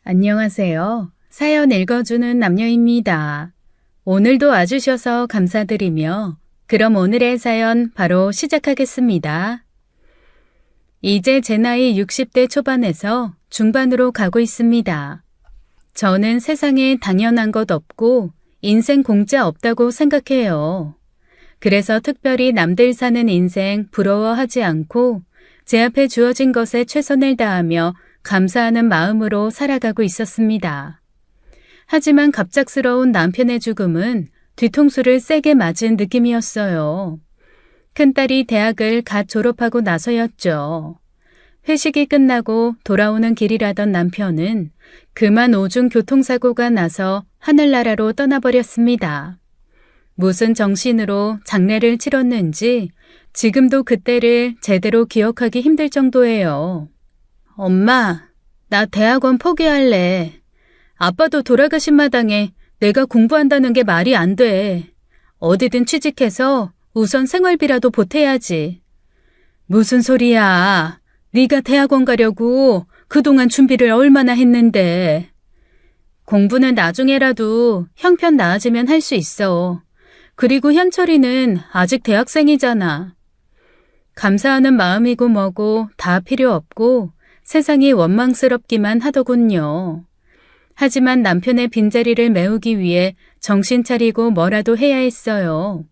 안녕하세요. 사연 읽어주는 남녀입니다. 오늘도 와주셔서 감사드리며 그럼 오늘의 사연 바로 시작하겠습니다. 이제 제 나이 60대 초반에서 중반으로 가고 있습니다. 저는 세상에 당연한 것 없고 인생 공짜 없다고 생각해요. 그래서 특별히 남들 사는 인생 부러워하지 않고 제 앞에 주어진 것에 최선을 다하며 감사하는 마음으로 살아가고 있었습니다. 하지만 갑작스러운 남편의 죽음은 뒤통수를 세게 맞은 느낌이었어요. 큰딸이 대학을 갓 졸업하고 나서였죠. 회식이 끝나고 돌아오는 길이라던 남편은 그만 오중 교통사고가 나서 하늘나라로 떠나버렸습니다. 무슨 정신으로 장례를 치렀는지 지금도 그때를 제대로 기억하기 힘들 정도예요. 엄마, 나 대학원 포기할래. 아빠도 돌아가신 마당에 내가 공부한다는 게 말이 안 돼. 어디든 취직해서 우선 생활비라도 보태야지. 무슨 소리야. 네가 대학원 가려고 그동안 준비를 얼마나 했는데. 공부는 나중에라도 형편 나아지면 할 수 있어. 그리고 현철이는 아직 대학생이잖아. 감사하는 마음이고 뭐고 다 필요 없고 세상이 원망스럽기만 하더군요. 하지만 남편의 빈자리를 메우기 위해 정신 차리고 뭐라도 해야 했어요.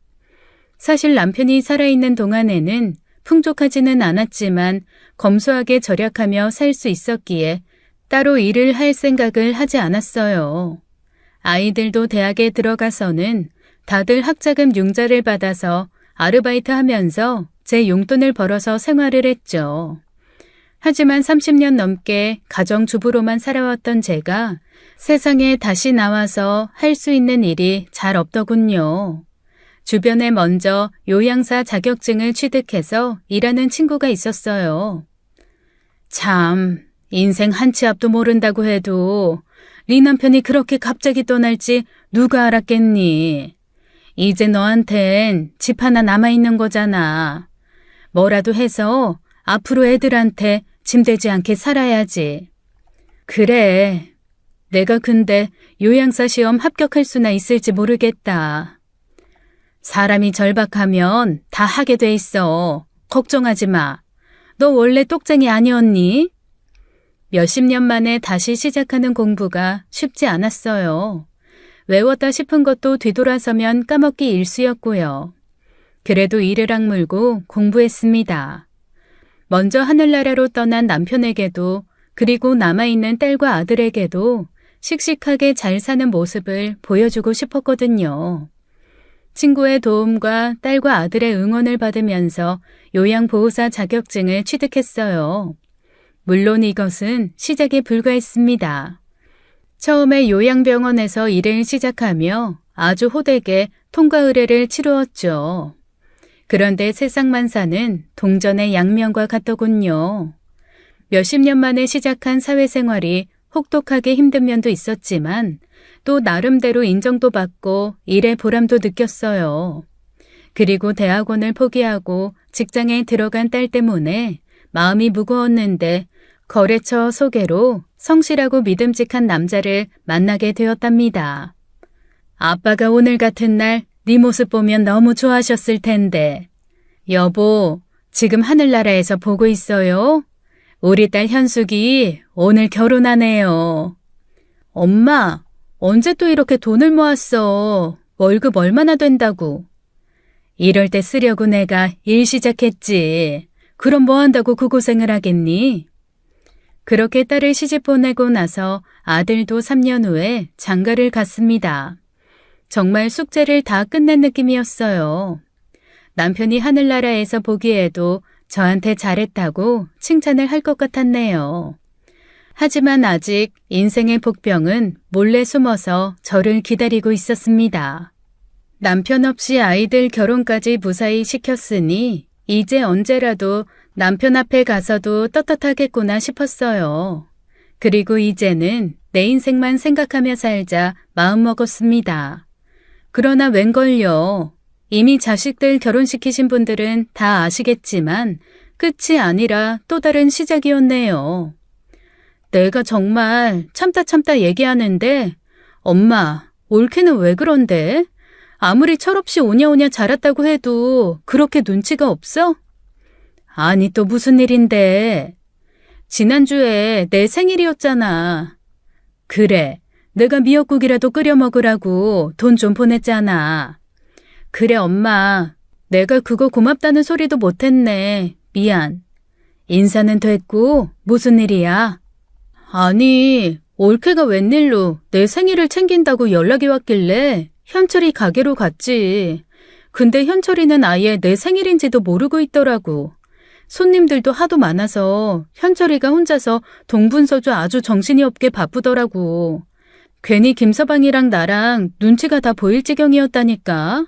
사실 남편이 살아있는 동안에는 풍족하지는 않았지만 검소하게 절약하며 살 수 있었기에 따로 일을 할 생각을 하지 않았어요. 아이들도 대학에 들어가서는 다들 학자금 융자를 받아서 아르바이트 하면서 제 용돈을 벌어서 생활을 했죠. 하지만 30년 넘게 가정주부로만 살아왔던 제가 세상에 다시 나와서 할 수 있는 일이 잘 없더군요. 주변에 먼저 요양사 자격증을 취득해서 일하는 친구가 있었어요. 참, 인생 한 치 앞도 모른다고 해도 네 남편이 그렇게 갑자기 떠날지 누가 알았겠니? 이제 너한텐 집 하나 남아있는 거잖아. 뭐라도 해서 앞으로 애들한테 짐되지 않게 살아야지. 그래. 내가 근데 요양사 시험 합격할 수나 있을지 모르겠다. 사람이 절박하면 다 하게 돼 있어. 걱정하지 마. 너 원래 똑쟁이 아니었니? 몇십 년 만에 다시 시작하는 공부가 쉽지 않았어요. 외웠다 싶은 것도 뒤돌아서면 까먹기 일쑤였고요. 그래도 이를 악물고 공부했습니다. 먼저 하늘나라로 떠난 남편에게도 그리고 남아있는 딸과 아들에게도 씩씩하게 잘 사는 모습을 보여주고 싶었거든요. 친구의 도움과 딸과 아들의 응원을 받으면서 요양보호사 자격증을 취득했어요. 물론 이것은 시작에 불과했습니다. 처음에 요양병원에서 일을 시작하며 아주 호되게 통과 의뢰를 치루었죠. 그런데 세상만사는 동전의 양면과 같더군요. 몇십 년 만에 시작한 사회생활이 혹독하게 힘든 면도 있었지만 또 나름대로 인정도 받고 일의 보람도 느꼈어요. 그리고 대학원을 포기하고 직장에 들어간 딸 때문에 마음이 무거웠는데 거래처 소개로 성실하고 믿음직한 남자를 만나게 되었답니다. 아빠가 오늘 같은 날 네 모습 보면 너무 좋아하셨을 텐데. 여보, 지금 하늘나라에서 보고 있어요? 우리 딸 현숙이 오늘 결혼하네요. 엄마, 언제 또 이렇게 돈을 모았어? 월급 얼마나 된다고? 이럴 때 쓰려고 내가 일 시작했지. 그럼 뭐 한다고 그 고생을 하겠니? 그렇게 딸을 시집 보내고 나서 아들도 3년 후에 장가를 갔습니다. 정말 숙제를 다 끝낸 느낌이었어요. 남편이 하늘나라에서 보기에도 저한테 잘했다고 칭찬을 할 것 같았네요. 하지만 아직 인생의 복병은 몰래 숨어서 저를 기다리고 있었습니다. 남편 없이 아이들 결혼까지 무사히 시켰으니 이제 언제라도 남편 앞에 가서도 떳떳하겠구나 싶었어요. 그리고 이제는 내 인생만 생각하며 살자 마음먹었습니다. 그러나 웬걸요. 이미 자식들 결혼시키신 분들은 다 아시겠지만 끝이 아니라 또 다른 시작이었네요. 내가 정말 참다 얘기하는데 엄마, 올케는 왜 그런데? 아무리 철없이 오냐오냐 자랐다고 해도 그렇게 눈치가 없어? 아니 또 무슨 일인데? 지난주에 내 생일이었잖아. 그래, 내가 미역국이라도 끓여 먹으라고 돈 좀 보냈잖아. 그래 엄마, 내가 그거 고맙다는 소리도 못했네. 미안. 인사는 됐고 무슨 일이야? 아니, 올케가 웬일로 내 생일을 챙긴다고 연락이 왔길래 현철이 가게로 갔지. 근데 현철이는 아예 내 생일인지도 모르고 있더라고. 손님들도 하도 많아서 현철이가 혼자서 동분서주 아주 정신이 없게 바쁘더라고. 괜히 김서방이랑 나랑 눈치가 다 보일 지경이었다니까.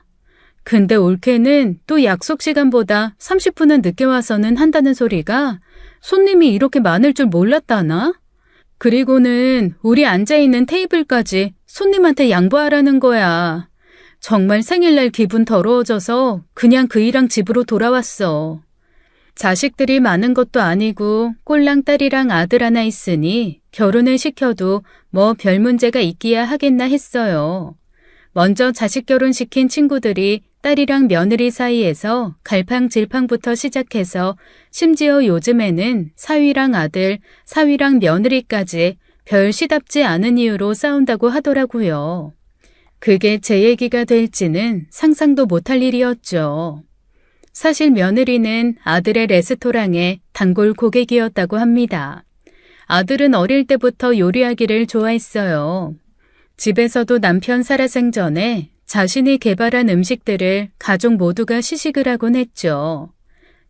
근데 올케는 또 약속 시간보다 30분은 늦게 와서는 한다는 소리가 손님이 이렇게 많을 줄 몰랐다나? 그리고는 우리 앉아있는 테이블까지 손님한테 양보하라는 거야. 정말 생일날 기분 더러워져서 그냥 그이랑 집으로 돌아왔어. 자식들이 많은 것도 아니고 꼴랑 딸이랑 아들 하나 있으니 결혼을 시켜도 뭐 별 문제가 있기야 하겠나 했어요. 먼저 자식 결혼시킨 친구들이 딸이랑 며느리 사이에서 갈팡질팡부터 시작해서 심지어 요즘에는 사위랑 아들, 사위랑 며느리까지 별 시답지 않은 이유로 싸운다고 하더라고요. 그게 제 얘기가 될지는 상상도 못할 일이었죠. 사실 며느리는 아들의 레스토랑의 단골 고객이었다고 합니다. 아들은 어릴 때부터 요리하기를 좋아했어요. 집에서도 남편 살아생전에 자신이 개발한 음식들을 가족 모두가 시식을 하곤 했죠.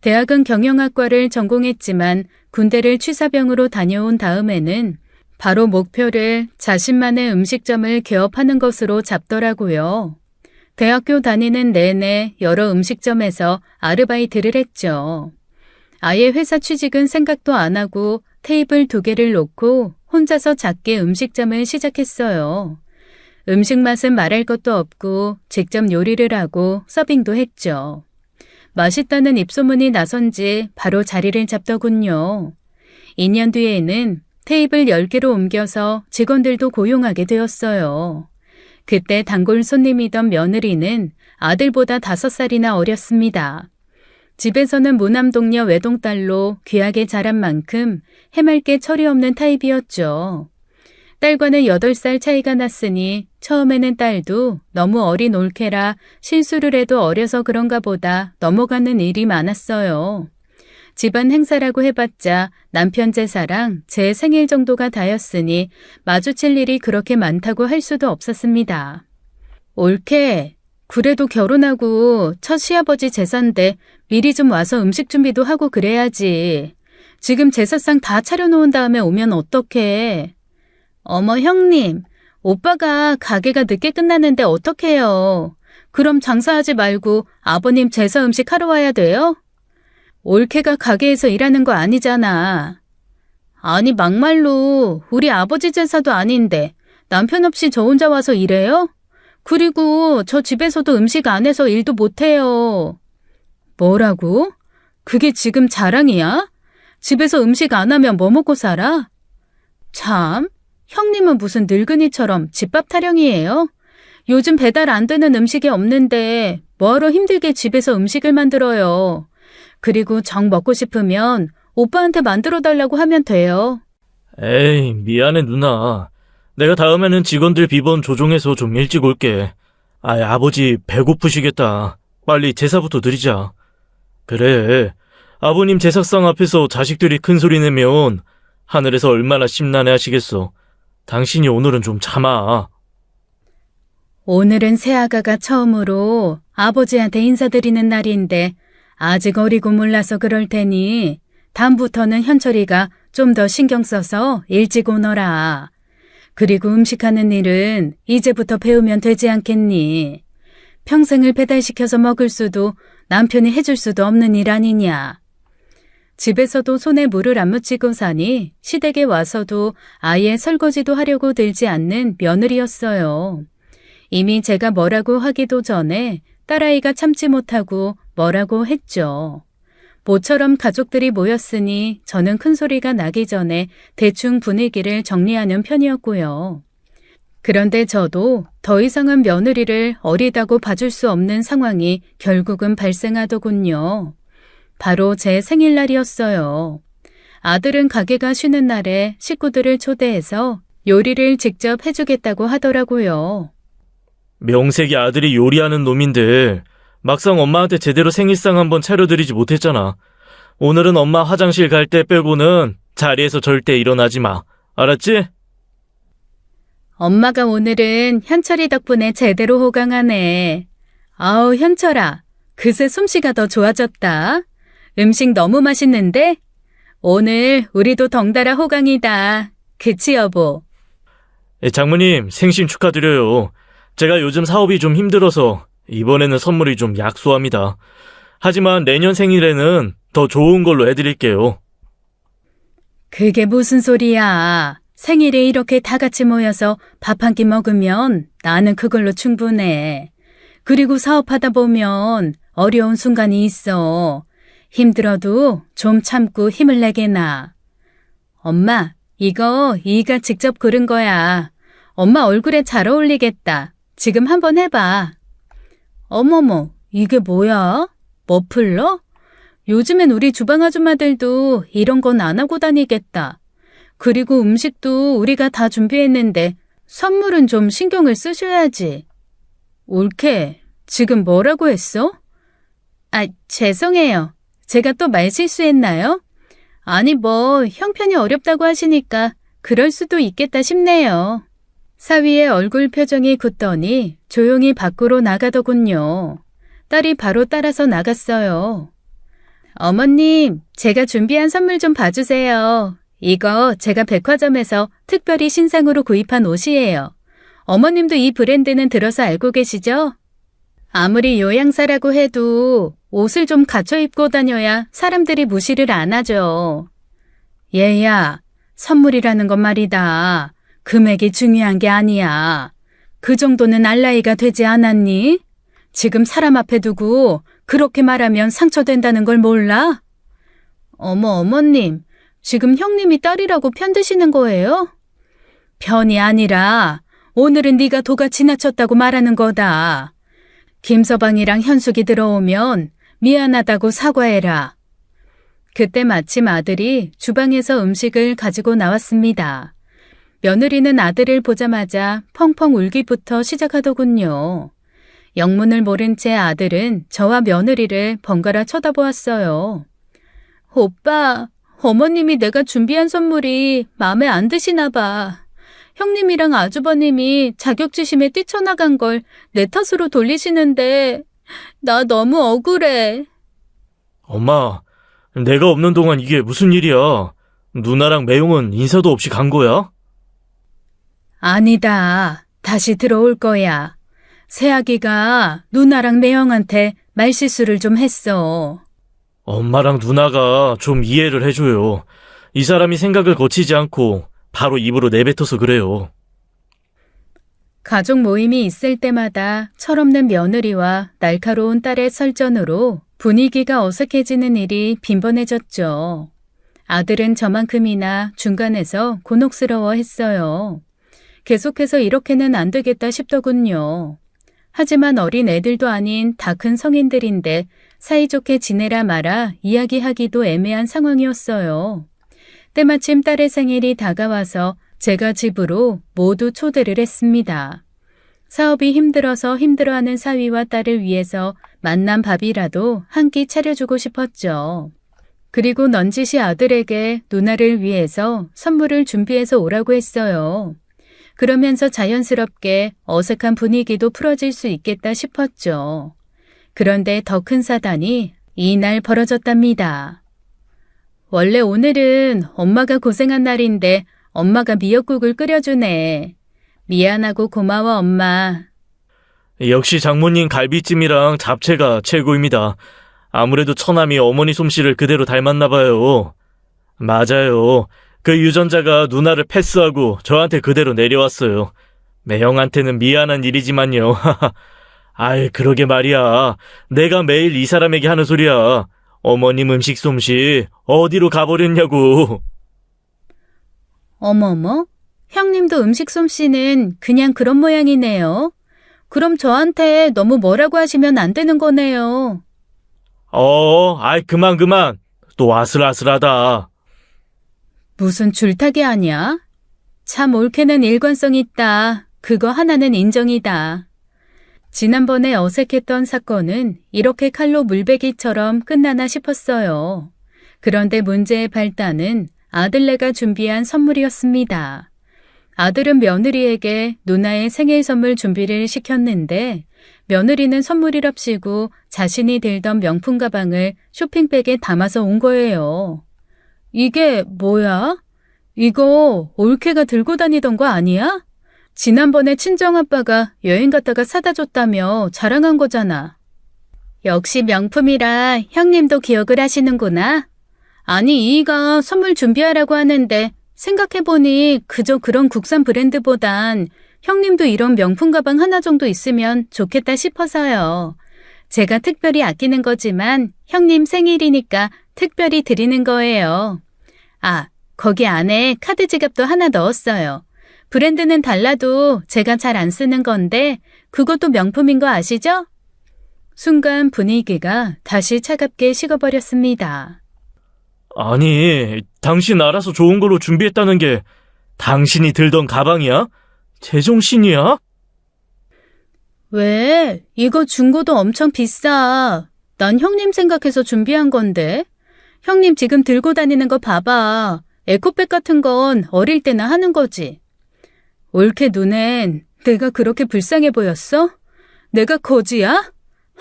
대학은 경영학과를 전공했지만 군대를 취사병으로 다녀온 다음에는 바로 목표를 자신만의 음식점을 개업하는 것으로 잡더라고요. 대학교 다니는 내내 여러 음식점에서 아르바이트를 했죠. 아예 회사 취직은 생각도 안 하고 테이블 2개를 놓고 혼자서 작게 음식점을 시작했어요. 음식 맛은 말할 것도 없고 직접 요리를 하고 서빙도 했죠. 맛있다는 입소문이 나선 지 바로 자리를 잡더군요. 2년 뒤에는 테이블 10개로 옮겨서 직원들도 고용하게 되었어요. 그때 단골 손님이던 며느리는 아들보다 5살이나 어렸습니다. 집에서는 무남동녀 외동딸로 귀하게 자란 만큼 해맑게 철이 없는 타입이었죠. 딸과는 8살 차이가 났으니 처음에는 딸도 너무 어린 올케라 실수를 해도 어려서 그런가 보다 넘어가는 일이 많았어요. 집안 행사라고 해봤자 남편 제사랑 제 생일 정도가 다였으니 마주칠 일이 그렇게 많다고 할 수도 없었습니다. 올케, 그래도 결혼하고 첫 시아버지 제사인데 미리 좀 와서 음식 준비도 하고 그래야지. 지금 제사상 다 차려놓은 다음에 오면 어떡해. 어머 형님, 오빠가 가게가 늦게 끝나는데 어떡해요. 그럼 장사하지 말고 아버님 제사 음식 하러 와야 돼요? 올케가 가게에서 일하는 거 아니잖아. 아니 막말로 우리 아버지 제사도 아닌데 남편 없이 저 혼자 와서 일해요? 그리고 저 집에서도 음식 안 해서 일도 못해요. 뭐라고? 그게 지금 자랑이야? 집에서 음식 안 하면 뭐 먹고 살아? 참, 형님은 무슨 늙은이처럼 집밥 타령이에요? 요즘 배달 안 되는 음식이 없는데 뭐하러 힘들게 집에서 음식을 만들어요. 그리고 정 먹고 싶으면 오빠한테 만들어 달라고 하면 돼요. 에이, 미안해 누나. 내가 다음에는 직원들 비번 조정해서 좀 일찍 올게. 아버지 배고프시겠다. 빨리 제사부터 드리자. 그래, 아버님 제사상 앞에서 자식들이 큰 소리 내면 하늘에서 얼마나 심란해 하시겠어. 당신이 오늘은 좀 참아. 오늘은 새아가가 처음으로 아버지한테 인사드리는 날인데 아직 어리고 몰라서 그럴 테니 다음부터는 현철이가 좀 더 신경 써서 일찍 오너라. 그리고 음식하는 일은 이제부터 배우면 되지 않겠니? 평생을 배달시켜서 먹을 수도 남편이 해줄 수도 없는 일 아니냐. 집에서도 손에 물을 안 묻히고 사니 시댁에 와서도 아예 설거지도 하려고 들지 않는 며느리였어요. 이미 제가 뭐라고 하기도 전에 딸아이가 참지 못하고 뭐라고 했죠. 모처럼 가족들이 모였으니 저는 큰 소리가 나기 전에 대충 분위기를 정리하는 편이었고요. 그런데 저도 더 이상은 며느리를 어리다고 봐줄 수 없는 상황이 결국은 발생하더군요. 바로 제 생일날이었어요. 아들은 가게가 쉬는 날에 식구들을 초대해서 요리를 직접 해주겠다고 하더라고요. 명색이 아들이 요리하는 놈인데 막상 엄마한테 제대로 생일상 한번 차려드리지 못했잖아. 오늘은 엄마 화장실 갈 때 빼고는 자리에서 절대 일어나지 마. 알았지? 엄마가 오늘은 현철이 덕분에 제대로 호강하네. 아우, 현철아. 그새 솜씨가 더 좋아졌다. 음식 너무 맛있는데? 오늘 우리도 덩달아 호강이다. 그치, 여보? 장모님, 생신 축하드려요. 제가 요즘 사업이 좀 힘들어서 이번에는 선물이 좀 약소합니다. 하지만 내년 생일에는 더 좋은 걸로 해드릴게요. 그게 무슨 소리야. 생일에 이렇게 다 같이 모여서 밥 한 끼 먹으면 나는 그걸로 충분해. 그리고 사업하다 보면 어려운 순간이 있어. 힘들어도 좀 참고 힘을 내게나. 엄마, 이거 이가 직접 고른 거야. 엄마 얼굴에 잘 어울리겠다. 지금 한번 해봐. 어머머, 이게 뭐야? 머플러? 요즘엔 우리 주방 아줌마들도 이런 건 안 하고 다니겠다. 그리고 음식도 우리가 다 준비했는데 선물은 좀 신경을 쓰셔야지. 올케, 지금 뭐라고 했어? 아, 죄송해요. 제가 또 말실수했나요? 아니 뭐 형편이 어렵다고 하시니까 그럴 수도 있겠다 싶네요. 사위의 얼굴 표정이 굳더니 조용히 밖으로 나가더군요. 딸이 바로 따라서 나갔어요. 어머님, 제가 준비한 선물 좀 봐주세요. 이거 제가 백화점에서 특별히 신상으로 구입한 옷이에요. 어머님도 이 브랜드는 들어서 알고 계시죠? 아무리 요양사라고 해도 옷을 좀 갖춰 입고 다녀야 사람들이 무시를 안 하죠. 얘야, 선물이라는 건 말이다. 금액이 중요한 게 아니야. 그 정도는 알 나이가 되지 않았니? 지금 사람 앞에 두고 그렇게 말하면 상처된다는 걸 몰라? 어머님, 지금 형님이 딸이라고 편드시는 거예요? 편이 아니라 오늘은 네가 도가 지나쳤다고 말하는 거다. 김서방이랑 현숙이 들어오면 미안하다고 사과해라. 그때 마침 아들이 주방에서 음식을 가지고 나왔습니다. 며느리는 아들을 보자마자 펑펑 울기부터 시작하더군요. 영문을 모른 채 아들은 저와 며느리를 번갈아 쳐다보았어요. 오빠, 어머님이 내가 준비한 선물이 마음에 안 드시나 봐. 형님이랑 아주버님이 자격지심에 뛰쳐나간 걸 내 탓으로 돌리시는데 나 너무 억울해. 엄마, 내가 없는 동안 이게 무슨 일이야? 누나랑 매용은 인사도 없이 간 거야? 아니다. 다시 들어올 거야. 새아기가 누나랑 매형한테 말실수를 좀 했어. 엄마랑 누나가 좀 이해를 해줘요. 이 사람이 생각을 거치지 않고 바로 입으로 내뱉어서 그래요. 가족 모임이 있을 때마다 철없는 며느리와 날카로운 딸의 설전으로 분위기가 어색해지는 일이 빈번해졌죠. 아들은 저만큼이나 중간에서 곤혹스러워했어요. 계속해서 이렇게는 안 되겠다 싶더군요. 하지만 어린 애들도 아닌 다 큰 성인들인데 사이좋게 지내라 마라 이야기하기도 애매한 상황이었어요. 때마침 딸의 생일이 다가와서 제가 집으로 모두 초대를 했습니다. 사업이 힘들어서 힘들어하는 사위와 딸을 위해서 맛난 밥이라도 한 끼 차려주고 싶었죠. 그리고 넌지시 아들에게 누나를 위해서 선물을 준비해서 오라고 했어요. 그러면서 자연스럽게 어색한 분위기도 풀어질 수 있겠다 싶었죠. 그런데 더 큰 사단이 이날 벌어졌답니다. 원래 오늘은 엄마가 고생한 날인데 엄마가 미역국을 끓여주네. 미안하고 고마워, 엄마. 역시 장모님 갈비찜이랑 잡채가 최고입니다. 아무래도 처남이 어머니 솜씨를 그대로 닮았나 봐요. 맞아요. 그 유전자가 누나를 패스하고 저한테 그대로 내려왔어요. 매형한테는 미안한 일이지만요. 아이, 그러게 말이야. 내가 매일 이 사람에게 하는 소리야. 어머님 음식 솜씨 어디로 가버렸냐고. 어머머, 형님도 음식 솜씨는 그냥 그런 모양이네요. 그럼 저한테 너무 뭐라고 하시면 안 되는 거네요. 아이 그만. 또 아슬아슬하다. 무슨 줄타기 아니야? 참 올케는 일관성 있다. 그거 하나는 인정이다. 지난번에 어색했던 사건은 이렇게 칼로 물베기처럼 끝나나 싶었어요. 그런데 문제의 발단은 아들네가 준비한 선물이었습니다. 아들은 며느리에게 누나의 생일 선물 준비를 시켰는데 며느리는 선물이랍시고 자신이 들던 명품 가방을 쇼핑백에 담아서 온 거예요. 이게 뭐야? 이거 올케가 들고 다니던 거 아니야? 지난번에 친정아빠가 여행 갔다가 사다 줬다며 자랑한 거잖아. 역시 명품이라 형님도 기억을 하시는구나. 아니, 이이가 선물 준비하라고 하는데 생각해보니 그저 그런 국산 브랜드보단 형님도 이런 명품 가방 하나 정도 있으면 좋겠다 싶어서요. 제가 특별히 아끼는 거지만 형님 생일이니까 특별히 드리는 거예요. 아, 거기 안에 카드 지갑도 하나 넣었어요. 브랜드는 달라도 제가 잘 안 쓰는 건데 그것도 명품인 거 아시죠? 순간 분위기가 다시 차갑게 식어버렸습니다. 아니, 당신 알아서 좋은 걸로 준비했다는 게 당신이 들던 가방이야? 제정신이야? 왜? 이거 중고도 엄청 비싸. 난 형님 생각해서 준비한 건데. 형님 지금 들고 다니는 거 봐봐. 에코백 같은 건 어릴 때나 하는 거지. 올케 눈엔 내가 그렇게 불쌍해 보였어? 내가 거지야?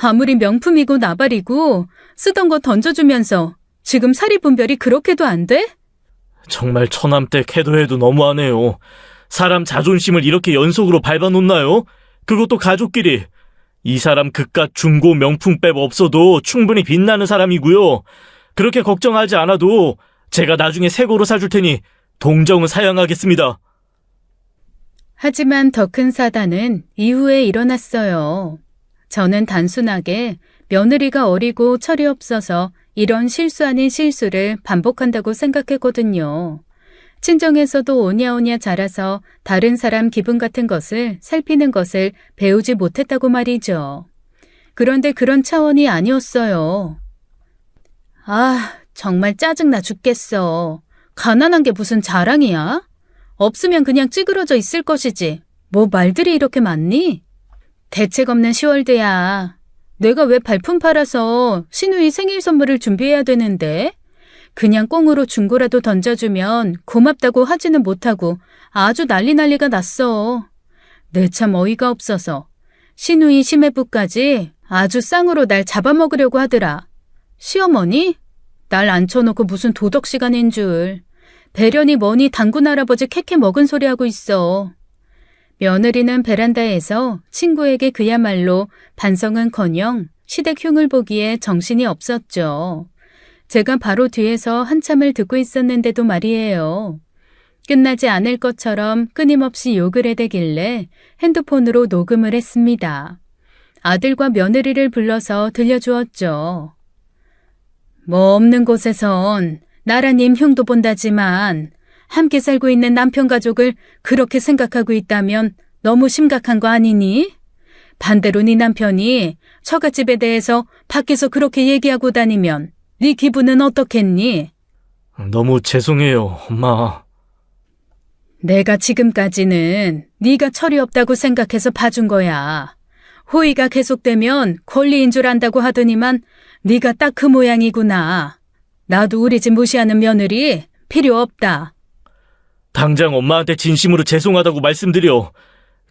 아무리 명품이고 나발이고 쓰던 거 던져주면서 지금 사리 분별이 그렇게도 안 돼? 정말 처남댁 해도 너무하네요. 사람 자존심을 이렇게 연속으로 밟아놓나요? 그것도 가족끼리. 이 사람 그깟 중고 명품백 없어도 충분히 빛나는 사람이고요. 그렇게 걱정하지 않아도 제가 나중에 새 거로 사줄 테니 동정은 사양하겠습니다. 하지만 더 큰 사단은 이후에 일어났어요. 저는 단순하게 며느리가 어리고 철이 없어서 이런 실수 아닌 실수를 반복한다고 생각했거든요. 친정에서도 오냐오냐 자라서 다른 사람 기분 같은 것을 살피는 것을 배우지 못했다고 말이죠. 그런데 그런 차원이 아니었어요. 아, 정말 짜증나 죽겠어. 가난한 게 무슨 자랑이야? 없으면 그냥 찌그러져 있을 것이지. 뭐 말들이 이렇게 많니? 대책 없는 10월드야. 내가 왜 발품 팔아서 신우이 생일 선물을 준비해야 되는데? 그냥 꽁으로 중고라도 던져주면 고맙다고 하지는 못하고 아주 난리가 났어. 내 참 어이가 없어서. 신우이 심해부까지 아주 쌍으로 날 잡아먹으려고 하더라. 시어머니? 날 앉혀놓고 무슨 도덕 시간인 줄. 배련이 뭐니 단군 할아버지 캐캐 먹은 소리 하고 있어. 며느리는 베란다에서 친구에게 그야말로 반성은커녕 시댁 흉을 보기에 정신이 없었죠. 제가 바로 뒤에서 한참을 듣고 있었는데도 말이에요. 끝나지 않을 것처럼 끊임없이 욕을 해대길래 핸드폰으로 녹음을 했습니다. 아들과 며느리를 불러서 들려주었죠. 뭐 없는 곳에선 나라님 흉도 본다지만 함께 살고 있는 남편 가족을 그렇게 생각하고 있다면 너무 심각한 거 아니니? 반대로 네 남편이 처갓집에 대해서 밖에서 그렇게 얘기하고 다니면 네 기분은 어떻겠니? 너무 죄송해요, 엄마. 내가 지금까지는 네가 철이 없다고 생각해서 봐준 거야. 호의가 계속되면 권리인 줄 안다고 하더니만 네가 딱 그 모양이구나. 나도 우리 집 무시하는 며느리 필요 없다. 당장 엄마한테 진심으로 죄송하다고 말씀드려.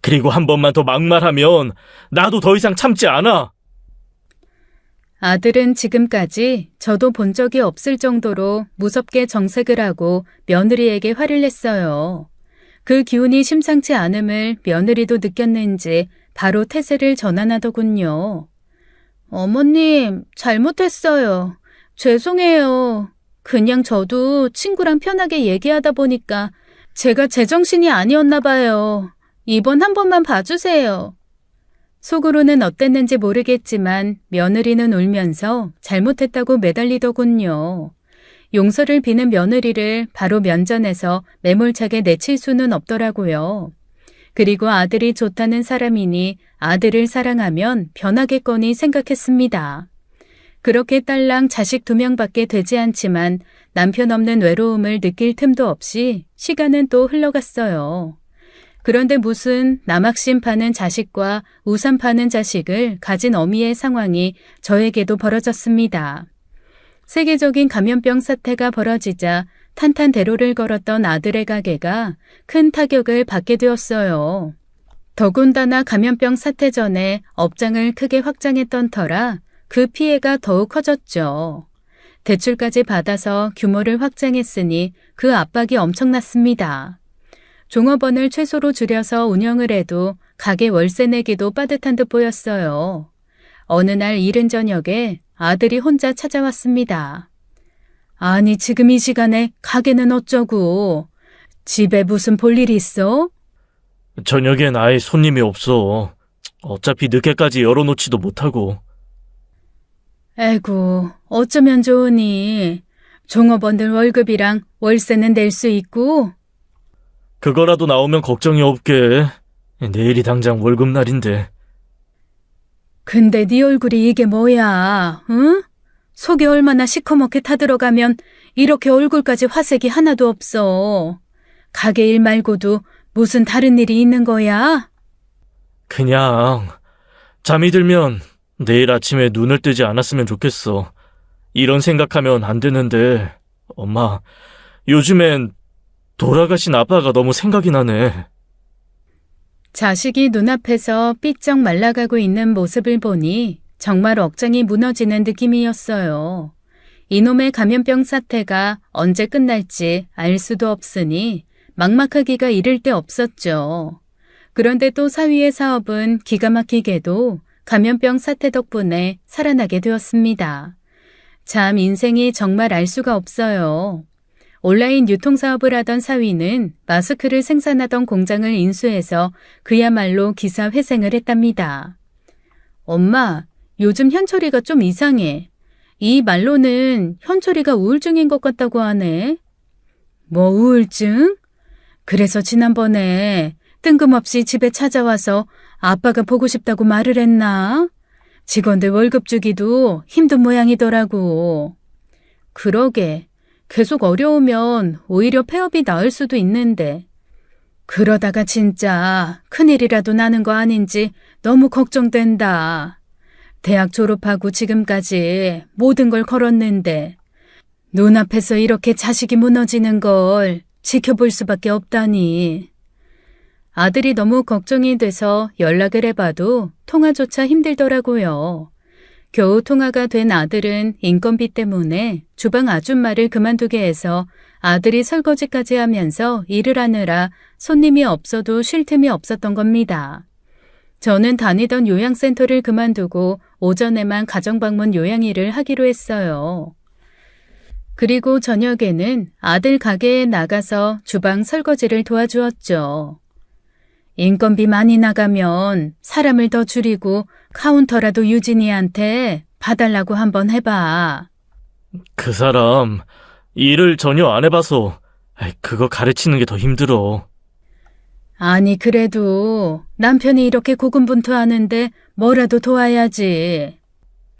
그리고 한 번만 더 막말하면 나도 더 이상 참지 않아. 아들은 지금까지 저도 본 적이 없을 정도로 무섭게 정색을 하고 며느리에게 화를 냈어요. 그 기운이 심상치 않음을 며느리도 느꼈는지 바로 태세를 전환하더군요. 어머님, 잘못했어요. 죄송해요. 그냥 저도 친구랑 편하게 얘기하다 보니까 제가 제정신이 아니었나 봐요. 이번 한 번만 봐주세요. 속으로는 어땠는지 모르겠지만 며느리는 울면서 잘못했다고 매달리더군요. 용서를 비는 며느리를 바로 면전에서 매몰차게 내칠 수는 없더라고요. 그리고 아들이 좋다는 사람이니 아들을 사랑하면 변하겠거니 생각했습니다. 그렇게 딸랑 자식 2명밖에 되지 않지만 남편 없는 외로움을 느낄 틈도 없이 시간은 또 흘러갔어요. 그런데 무슨 남학심 파는 자식과 우산 파는 자식을 가진 어미의 상황이 저에게도 벌어졌습니다. 세계적인 감염병 사태가 벌어지자 탄탄대로를 걸었던 아들의 가게가 큰 타격을 받게 되었어요. 더군다나 감염병 사태 전에 업장을 크게 확장했던 터라 그 피해가 더욱 커졌죠. 대출까지 받아서 규모를 확장했으니 그 압박이 엄청났습니다. 종업원을 최소로 줄여서 운영을 해도 가게 월세 내기도 빠듯한 듯 보였어요. 어느 날 이른 저녁에 아들이 혼자 찾아왔습니다. 아니, 지금 이 시간에 가게는 어쩌고? 집에 무슨 볼일 있어? 저녁엔 아예 손님이 없어. 어차피 늦게까지 열어놓지도 못하고. 에구, 어쩌면 좋으니. 종업원들 월급이랑 월세는 낼 수 있고? 그거라도 나오면 걱정이 없게. 내일이 당장 월급날인데. 근데 네 얼굴이 이게 뭐야, 응? 속이 얼마나 시커멓게 타들어가면 이렇게 얼굴까지 화색이 하나도 없어. 가게 일 말고도 무슨 다른 일이 있는 거야? 그냥 잠이 들면 내일 아침에 눈을 뜨지 않았으면 좋겠어. 이런 생각하면 안 되는데, 엄마, 요즘엔 돌아가신 아빠가 너무 생각이 나네. 자식이 눈앞에서 삐쩍 말라가고 있는 모습을 보니 정말 억장이 무너지는 느낌이었어요. 이놈의 감염병 사태가 언제 끝날지 알 수도 없으니 막막하기가 이를 데 없었죠. 그런데 또 사위의 사업은 기가 막히게도 감염병 사태 덕분에 살아나게 되었습니다. 참 인생이 정말 알 수가 없어요. 온라인 유통사업을 하던 사위는 마스크를 생산하던 공장을 인수해서 그야말로 기사 회생을 했답니다. 엄마, 요즘 현철이가 좀 이상해. 이 말로는 현철이가 우울증인 것 같다고 하네. 뭐 우울증? 그래서 지난번에 뜬금없이 집에 찾아와서 아빠가 보고 싶다고 말을 했나? 직원들 월급 주기도 힘든 모양이더라고. 그러게. 계속 어려우면 오히려 폐업이 나을 수도 있는데 그러다가 진짜 큰일이라도 나는 거 아닌지 너무 걱정된다. 대학 졸업하고 지금까지 모든 걸 걸었는데 눈앞에서 이렇게 자식이 무너지는 걸 지켜볼 수밖에 없다니. 아들이 너무 걱정이 돼서 연락을 해봐도 통화조차 힘들더라고요. 겨우 통화가 된 아들은 인건비 때문에 주방 아줌마를 그만두게 해서 아들이 설거지까지 하면서 일을 하느라 손님이 없어도 쉴 틈이 없었던 겁니다. 저는 다니던 요양센터를 그만두고 오전에만 가정방문 요양 일을 하기로 했어요. 그리고 저녁에는 아들 가게에 나가서 주방 설거지를 도와주었죠. 인건비 많이 나가면 사람을 더 줄이고 카운터라도 유진이한테 봐달라고 한번 해봐. 그 사람 일을 전혀 안 해봐서 그거 가르치는 게 더 힘들어. 아니 그래도 남편이 이렇게 고군분투하는데 뭐라도 도와야지.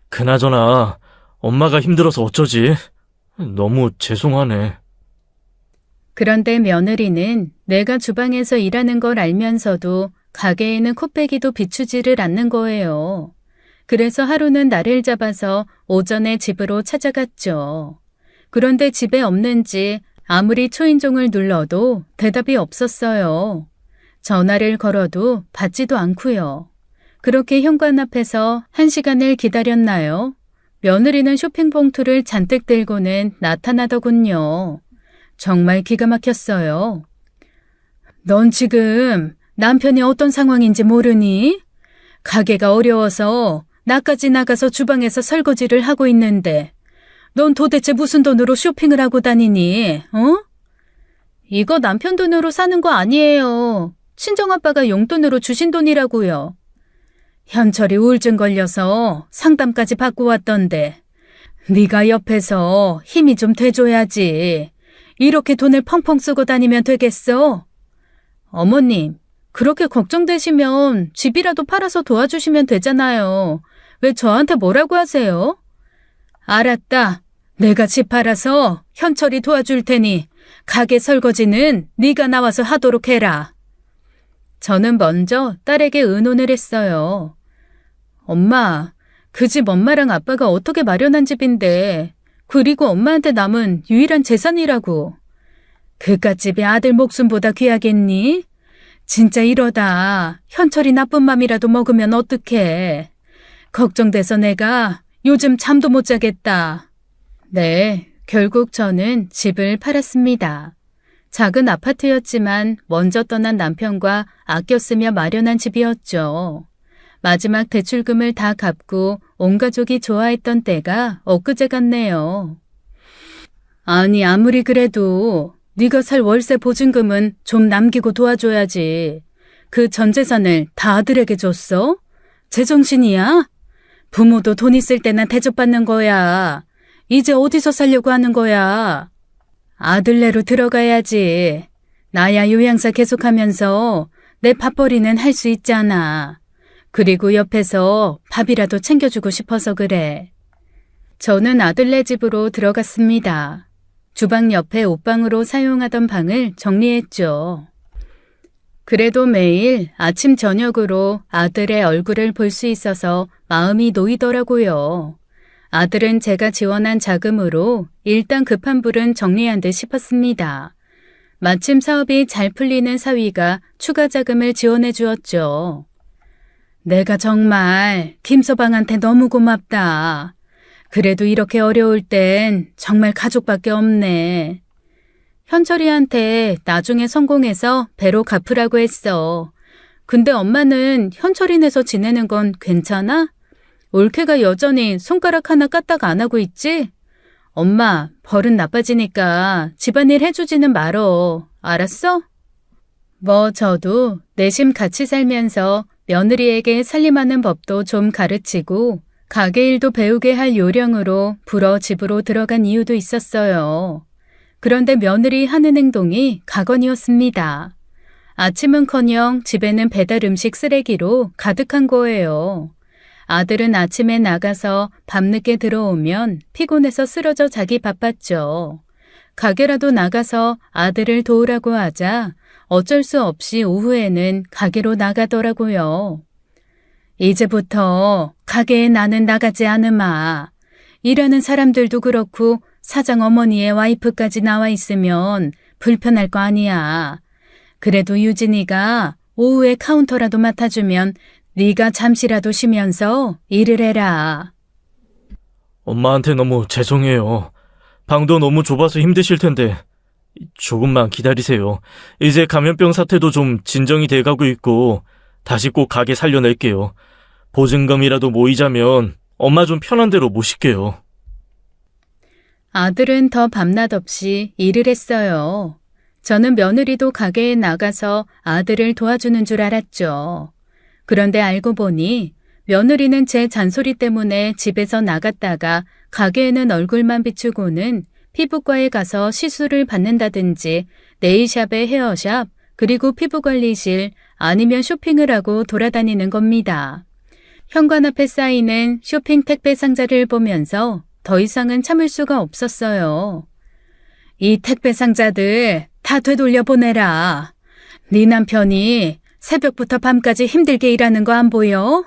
그나저나 엄마가 힘들어서 어쩌지? 너무 죄송하네. 그런데 며느리는 내가 주방에서 일하는 걸 알면서도 가게에는 코빼기도 비추지를 않는 거예요. 그래서 하루는 날을 잡아서 오전에 집으로 찾아갔죠. 그런데 집에 없는지 아무리 초인종을 눌러도 대답이 없었어요. 전화를 걸어도 받지도 않고요. 그렇게 현관 앞에서 1시간을 기다렸나요? 며느리는 쇼핑 봉투를 잔뜩 들고는 나타나더군요. 정말 기가 막혔어요. 넌 지금 남편이 어떤 상황인지 모르니? 가게가 어려워서 나까지 나가서 주방에서 설거지를 하고 있는데 넌 도대체 무슨 돈으로 쇼핑을 하고 다니니? 어? 이거 남편 돈으로 사는 거 아니에요. 친정아빠가 용돈으로 주신 돈이라고요. 현철이 우울증 걸려서 상담까지 받고 왔던데 네가 옆에서 힘이 좀 돼줘야지. 이렇게 돈을 펑펑 쓰고 다니면 되겠어? 어머님, 그렇게 걱정되시면 집이라도 팔아서 도와주시면 되잖아요. 왜 저한테 뭐라고 하세요? 알았다. 내가 집 팔아서 현철이 도와줄 테니 가게 설거지는 네가 나와서 하도록 해라. 저는 먼저 딸에게 의논을 했어요. 엄마, 그 집 엄마랑 아빠가 어떻게 마련한 집인데, 그리고 엄마한테 남은 유일한 재산이라고. 그깟집이 아들 목숨보다 귀하겠니? 진짜 이러다 현철이 나쁜 맘이라도 먹으면 어떡해. 걱정돼서 내가 요즘 잠도 못 자겠다. 네, 결국 저는 집을 팔았습니다. 작은 아파트였지만 먼저 떠난 남편과 아껴 쓰며 마련한 집이었죠. 마지막 대출금을 다 갚고 온 가족이 좋아했던 때가 엊그제 같네요. 아니, 아무리 그래도 네가 살 월세 보증금은 좀 남기고 도와줘야지. 그 전 재산을 다 아들에게 줬어? 제정신이야? 부모도 돈 있을 때나 대접받는 거야. 이제 어디서 살려고 하는 거야? 아들네로 들어가야지. 나야 요양사 계속하면서 내 밥벌이는 할 수 있잖아. 그리고 옆에서 밥이라도 챙겨주고 싶어서 그래. 저는 아들네 집으로 들어갔습니다. 주방 옆에 옷방으로 사용하던 방을 정리했죠. 그래도 매일 아침 저녁으로 아들의 얼굴을 볼 수 있어서 마음이 놓이더라고요. 아들은 제가 지원한 자금으로 일단 급한 불은 정리한 듯 싶었습니다. 마침 사업이 잘 풀리는 사위가 추가 자금을 지원해 주었죠. 내가 정말 김서방한테 너무 고맙다. 그래도 이렇게 어려울 땐 정말 가족밖에 없네. 현철이한테 나중에 성공해서 배로 갚으라고 했어. 근데 엄마는 현철이네서 지내는 건 괜찮아? 올케가 여전히 손가락 하나 까딱 안 하고 있지? 엄마, 버릇 나빠지니까 집안일 해주지는 말어. 알았어? 뭐 저도 내심 같이 살면서 며느리에게 살림하는 법도 좀 가르치고 가게 일도 배우게 할 요령으로 불어 집으로 들어간 이유도 있었어요. 그런데 며느리 하는 행동이 가관이었습니다. 아침은커녕 집에는 배달 음식 쓰레기로 가득한 거예요. 아들은 아침에 나가서 밤늦게 들어오면 피곤해서 쓰러져 자기 바빴죠. 가게라도 나가서 아들을 도우라고 하자 어쩔 수 없이 오후에는 가게로 나가더라고요. 이제부터 가게에 나는 나가지 않으마. 일하는 사람들도 그렇고 사장 어머니의 와이프까지 나와 있으면 불편할 거 아니야. 그래도 유진이가 오후에 카운터라도 맡아주면 네가 잠시라도 쉬면서 일을 해라. 엄마한테 너무 죄송해요. 방도 너무 좁아서 힘드실 텐데 조금만 기다리세요. 이제 감염병 사태도 좀 진정이 돼가고 있고 다시 꼭 가게 살려낼게요. 보증금이라도 모이자면 엄마 좀 편한 대로 모실게요. 아들은 더 밤낮 없이 일을 했어요. 저는 며느리도 가게에 나가서 아들을 도와주는 줄 알았죠. 그런데 알고 보니 며느리는 제 잔소리 때문에 집에서 나갔다가 가게에는 얼굴만 비추고는 피부과에 가서 시술을 받는다든지 네일샵에 헤어샵 그리고 피부관리실 아니면 쇼핑을 하고 돌아다니는 겁니다. 현관 앞에 쌓이는 쇼핑 택배 상자를 보면서 더 이상은 참을 수가 없었어요. 이 택배 상자들 다 되돌려 보내라. 네 남편이 새벽부터 밤까지 힘들게 일하는 거 안 보여?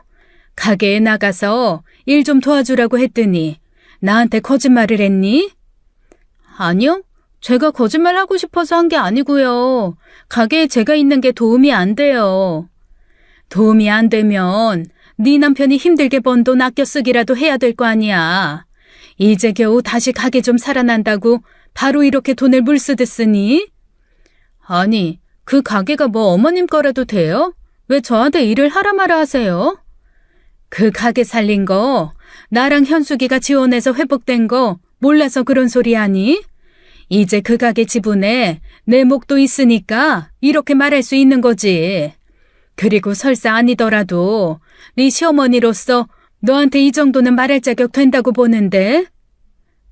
가게에 나가서 일 좀 도와주라고 했더니 나한테 거짓말을 했니? 아니요. 제가 거짓말하고 싶어서 한 게 아니고요. 가게에 제가 있는 게 도움이 안 돼요. 도움이 안 되면 네 남편이 힘들게 번 돈 아껴 쓰기라도 해야 될 거 아니야. 이제 겨우 다시 가게 좀 살아난다고 바로 이렇게 돈을 물쓰듯 쓰니? 아니, 그 가게가 뭐 어머님 거라도 돼요? 왜 저한테 일을 하라 마라 하세요? 그 가게 살린 거 나랑 현숙이가 지원해서 회복된 거 몰라서 그런 소리 하니? 이제 그 가게 지분에 내 목도 있으니까 이렇게 말할 수 있는 거지. 그리고 설사 아니더라도 네 시어머니로서 너한테 이 정도는 말할 자격 된다고 보는데?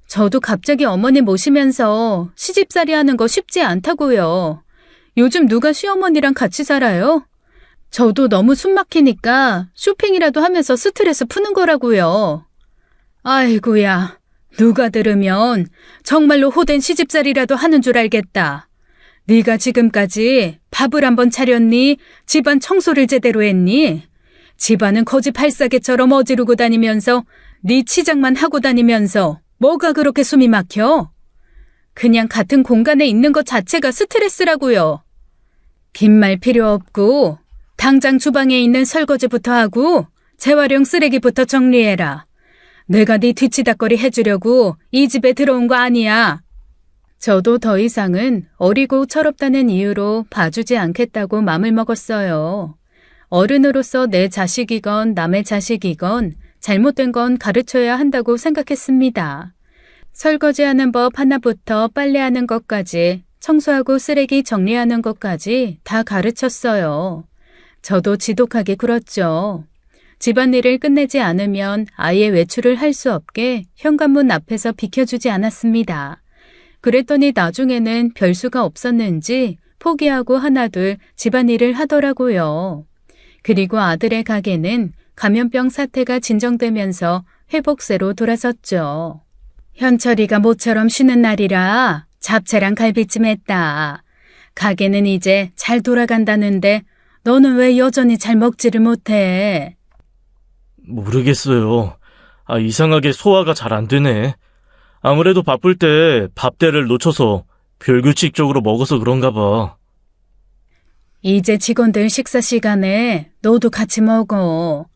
저도 갑자기 어머니 모시면서 시집살이 하는 거 쉽지 않다고요. 요즘 누가 시어머니랑 같이 살아요? 저도 너무 숨 막히니까 쇼핑이라도 하면서 스트레스 푸는 거라고요. 아이고야, 누가 들으면 정말로 호된 시집살이라도 하는 줄 알겠다. 네가 지금까지 밥을 한번 차렸니? 집안 청소를 제대로 했니? 집안은 거지 팔싸개처럼 어지르고 다니면서 네 치장만 하고 다니면서 뭐가 그렇게 숨이 막혀? 그냥 같은 공간에 있는 것 자체가 스트레스라고요. 긴 말 필요 없고 당장 주방에 있는 설거지부터 하고 재활용 쓰레기부터 정리해라. 내가 네 뒤치다꺼리 해주려고 이 집에 들어온 거 아니야. 저도 더 이상은 어리고 철없다는 이유로 봐주지 않겠다고 맘을 먹었어요. 어른으로서 내 자식이건 남의 자식이건 잘못된 건 가르쳐야 한다고 생각했습니다. 설거지하는 법 하나부터 빨래하는 것까지, 청소하고 쓰레기 정리하는 것까지 다 가르쳤어요. 저도 지독하게 굴었죠. 집안일을 끝내지 않으면 아예 외출을 할 수 없게 현관문 앞에서 비켜주지 않았습니다. 그랬더니 나중에는 별수가 없었는지 포기하고 하나둘 집안일을 하더라고요. 그리고 아들의 가게는 감염병 사태가 진정되면서 회복세로 돌아섰죠. 현철이가 모처럼 쉬는 날이라 잡채랑 갈비찜 했다. 가게는 이제 잘 돌아간다는데 너는 왜 여전히 잘 먹지를 못해? 모르겠어요. 이상하게 소화가 잘 안 되네. 아무래도 바쁠 때 밥때를 놓쳐서 별규칙적으로 먹어서 그런가 봐. 이제 직원들 식사 시간에 너도 같이 먹어.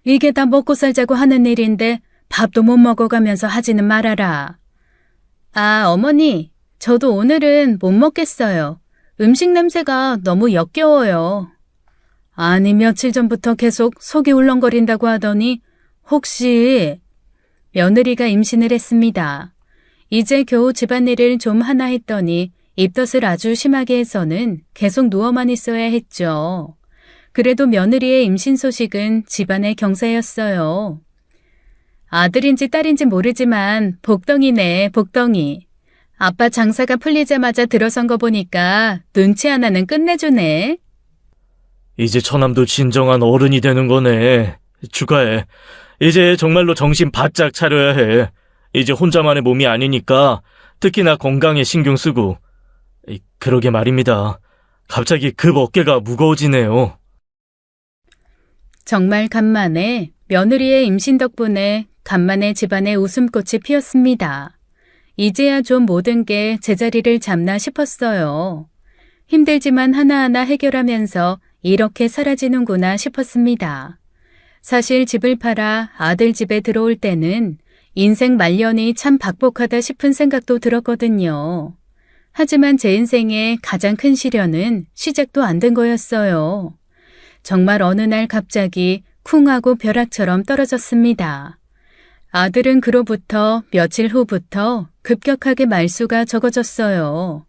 이게 다 먹고 살자고 하는 일인데 밥도 못 먹어가면서 하지는 말아라. 어머니, 저도 오늘은 못 먹겠어요. 음식 냄새가 너무 역겨워요. 아니, 며칠 전부터 계속 속이 울렁거린다고 하더니 혹시... 며느리가 임신을 했습니다. 이제 겨우 집안일을 좀 하나 했더니 입덧을 아주 심하게 해서는 계속 누워만 있어야 했죠. 그래도 며느리의 임신 소식은 집안의 경사였어요. 아들인지 딸인지 모르지만 복덩이네, 복덩이. 아빠 장사가 풀리자마자 들어선 거 보니까 눈치 하나는 끝내주네. 이제 처남도 진정한 어른이 되는 거네. 축하해. 이제 정말로 정신 바짝 차려야 해. 이제 혼자만의 몸이 아니니까 특히나 건강에 신경 쓰고. 그러게 말입니다. 갑자기 급 어깨가 무거워지네요. 정말 간만에 며느리의 임신 덕분에 간만에 집안에 웃음꽃이 피었습니다. 이제야 좀 모든 게 제자리를 잡나 싶었어요. 힘들지만 하나하나 해결하면서 이렇게 사라지는구나 싶었습니다. 사실 집을 팔아 아들 집에 들어올 때는 인생 말년이 참 박복하다 싶은 생각도 들었거든요. 하지만 제 인생의 가장 큰 시련은 시작도 안 된 거였어요. 정말 어느 날 갑자기 쿵 하고 벼락처럼 떨어졌습니다. 아들은 그로부터 며칠 후부터 급격하게 말수가 적어졌어요.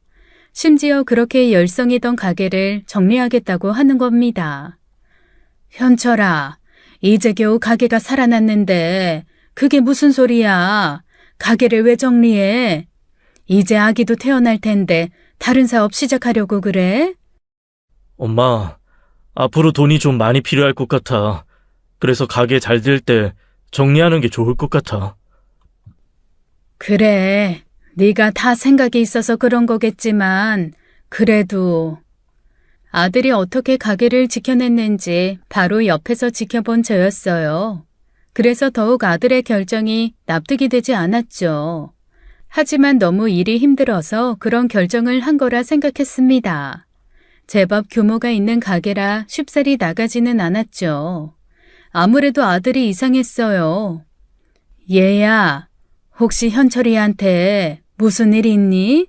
심지어 그렇게 열성이던 가게를 정리하겠다고 하는 겁니다. 현철아, 이제 겨우 가게가 살아났는데 그게 무슨 소리야? 가게를 왜 정리해? 이제 아기도 태어날 텐데 다른 사업 시작하려고 그래? 엄마, 앞으로 돈이 좀 많이 필요할 것 같아. 그래서 가게 잘 될 때 정리하는 게 좋을 것 같아. 그래, 네가 다 생각이 있어서 그런 거겠지만 그래도... 아들이 어떻게 가게를 지켜냈는지 바로 옆에서 지켜본 저였어요. 그래서 더욱 아들의 결정이 납득이 되지 않았죠. 하지만 너무 일이 힘들어서 그런 결정을 한 거라 생각했습니다. 제법 규모가 있는 가게라 쉽사리 나가지는 않았죠. 아무래도 아들이 이상했어요. 얘야, 혹시 현철이한테 무슨 일 있니?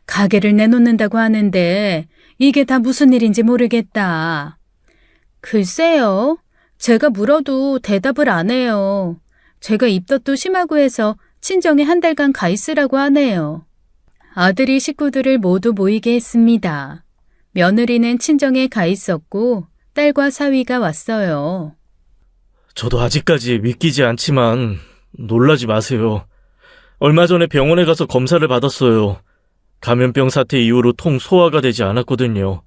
가게를 내놓는다고 하는데 이게 다 무슨 일인지 모르겠다. 글쎄요. 제가 물어도 대답을 안 해요. 제가 입덧도 심하고 해서 친정에 한 달간 가 있으라고 하네요. 아들이 식구들을 모두 모이게 했습니다. 며느리는 친정에 가 있었고 딸과 사위가 왔어요. 저도 아직까지 믿기지 않지만 놀라지 마세요. 얼마 전에 병원에 가서 검사를 받았어요. 감염병 사태 이후로 통 소화가 되지 않았거든요.